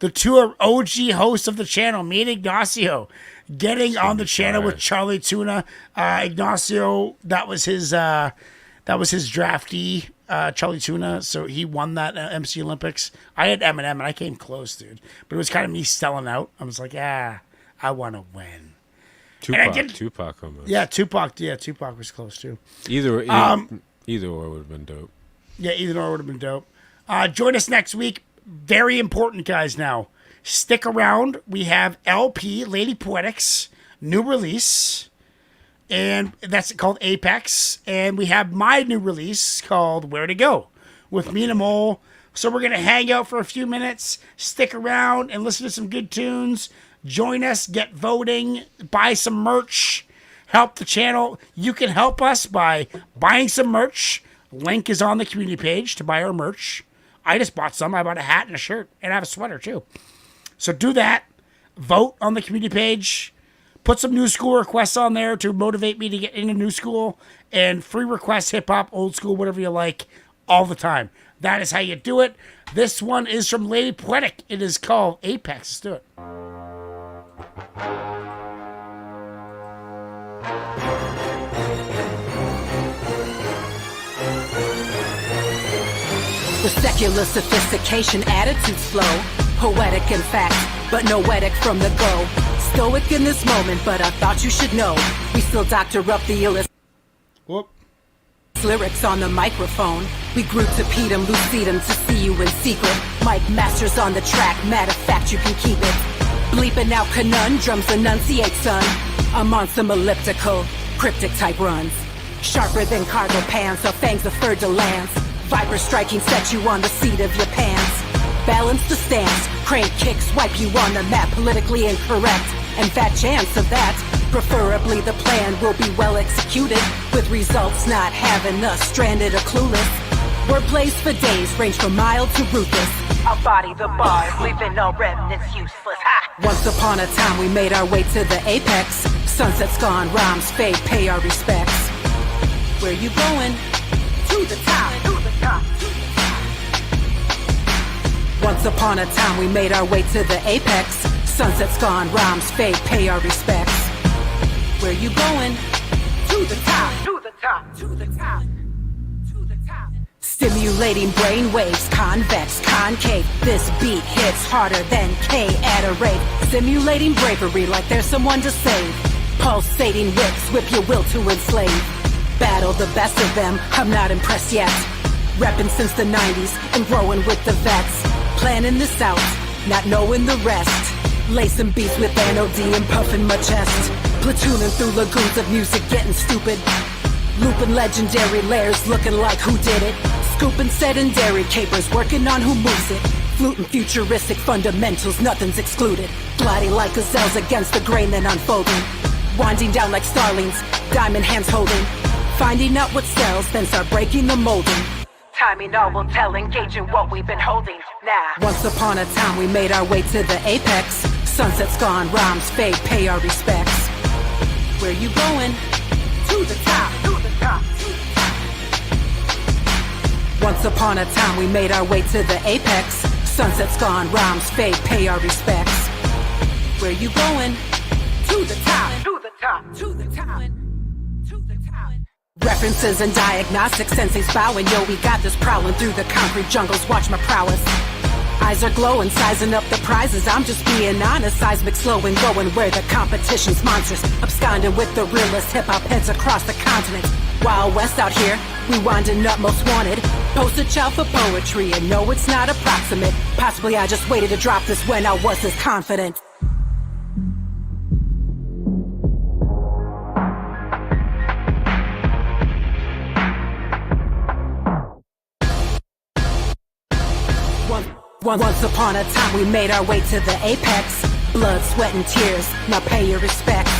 The two OG hosts of the channel, me and Ignacio, getting on the channel with Charlie Tuna. Ignacio, that was his draftee, Charlie Tuna. So he won that MC Olympics. I had Eminem and I came close, dude. But it was kind of me selling out. I was like, I want to win. Tupac almost. Yeah, Tupac was close too. Either or would have been dope. Yeah, either or would have been dope. Join us next week. Very important, guys, now. Stick around. We have LP, Lady Poetics, new release. And that's called Apex. And we have my new release called Where to Go with Mina Mole. So we're going to hang out for a few minutes. Stick around and listen to some good tunes. Join us. Get voting. Buy some merch. Help the channel. You can help us by buying some merch. Link is on the community page to buy our merch. I just bought some. I bought a hat and a shirt. And I have a sweater, too. So do that. Vote on the community page. Put some new school requests on there to motivate me to get into new school. And free requests, hip-hop, old school, whatever you like, all the time. That is how you do it. This one is from Lady Poetic. It is called Apex. Let's do it. The secular sophistication attitudes flow, poetic in fact, but noetic from the go. Stoic in this moment, but I thought you should know, we still doctor up the illest lyrics on the microphone. We grew to pedum lucidum to see you in secret. Mike Masters on the track, matter of fact you can keep it. Bleeping out conundrums, enunciate son. I'm on some elliptical, cryptic type runs. Sharper than cargo pants or fangs of fer de lance. Viper striking set you on the seat of your pants. Balance the stance, crank kicks wipe you on the map. Politically incorrect, and fat chance of that. Preferably the plan will be well executed, with results not having us stranded or clueless. Wordplays for days range from mild to ruthless. I'll body the bars, leaving no remnants useless. Ha! Once upon a time we made our way to the apex. Sunset's gone, rhymes fade, pay our respects. Where you going? To the top, to the top. Once upon a time we made our way to the apex. Sunset's gone, rhymes fade, pay our respects. Where you going? To the top, to the top, to the top, to the top. Stimulating brain waves, convex, concave. This beat hits harder than K at a rate. Simulating bravery like there's someone to save. Pulsating whips, whip your will to enslave. Battle the best of them, I'm not impressed yet. Reppin' since the 90s and growing with the vets. Planning this out, not knowing the rest. Lacing beats with NOD and puffing my chest. Platooning through lagoons of music, getting stupid. Looping legendary layers, looking like who did it. Scooping sedentary capers, working on who moves it. Fluting futuristic fundamentals, nothing's excluded. Gliding like gazelles against the grain, then unfolding. Winding down like starlings, diamond hands holding. Finding out what sells, then start breaking the molding. Timing all will tell, engaging what we've been holding. Now, once upon a time we made our way to the apex. Sunset's gone, rhymes fade, pay our respects. Where you going? To the top. To the top. Once upon a time, we made our way to the apex. Sunset's gone, rhymes fade, pay our respects. Where you going? To the top. To the top. To the top. To the top. References and diagnostics, senses bowing. Yo, we got this prowling through the concrete jungles. Watch my prowess. Eyes are glowing, sizing up the prizes. I'm just being honest, seismic slow and going where the competition's monstrous. Absconding with the realest hip-hop heads across the continent. Wild West out here, we winding up most wanted. Post a child for poetry, and no, it's not approximate. Possibly I just waited to drop this when I was this confident. Once upon a time, we made our way to the apex. Blood, sweat, and tears, now pay your respects.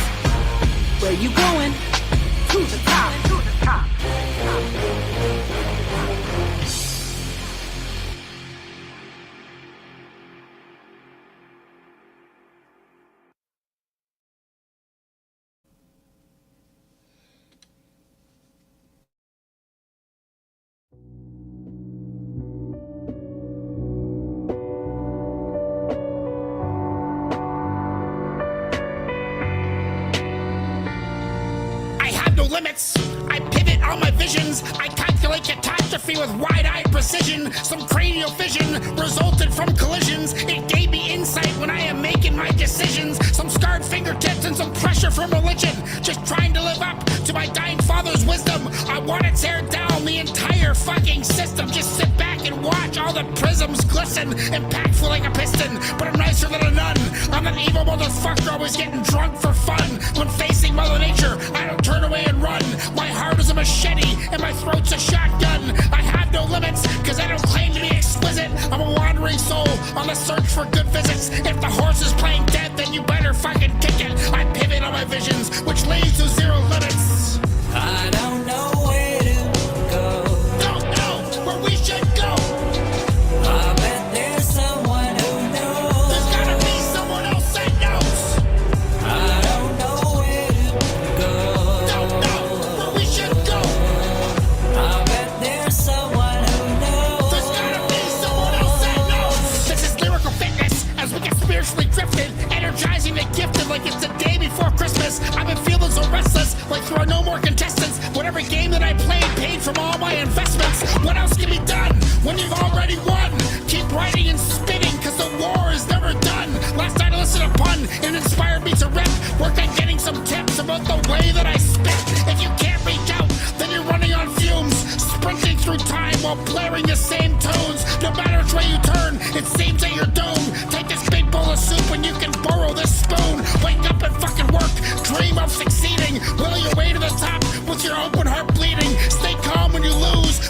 Where you going? To the top. To the top. Limits. I pivot all my visions. I calculate catastrophe with wide-eyed precision. Some cranial fission resulted from collisions. It gave me insight when I am making my decisions. Some scarred fingertips and some pressure from religion. Just trying to live up to my dying father's wisdom. I want to tear down the entire fucking system. Just sit back and watch all the prisms glisten. Impactful like a piston, but I'm nicer than a nun. I'm an evil motherfucker, always getting drunk for fun. When facing Mother Nature, I don't turn away and run. My heart is a machete and my throat's a shotgun. I have no limits, cause I don't claim to be exquisite. I'm a wandering soul on the search for good visits. If the horse is playing dead, then you better fucking kick it. I pivot on my visions, which leads to zero limits. I don't know where to go. Don't know where we should go. I bet there's someone who knows. There's gotta be someone else that knows. I don't know where to go. Don't know where we should go. I bet there's someone who knows. There's gotta be someone else that knows. This is lyrical fitness as we get spiritually drifted, energizing the gifted like it's the day before Christmas. I've been feeling so restless, like there are no more contestants. Whatever game that I played paid from all my investments. What else can be done when you've already won? Keep writing and spinning, cause the war is never done. Last night I listened to a pun, and it inspired me to rip. Work on getting some tips about the way that I spit. If you can't reach out, then you're running on fumes. Sprinting through time while blaring the same tunes. No matter which way you turn, it seems that you're doomed. Take this big bowl of soup and you can borrow this spoon. Wake up and fucking work, dream of succeeding. Will your way to the top with your open heart bleeding. Stay calm when you lose,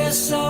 Yes, I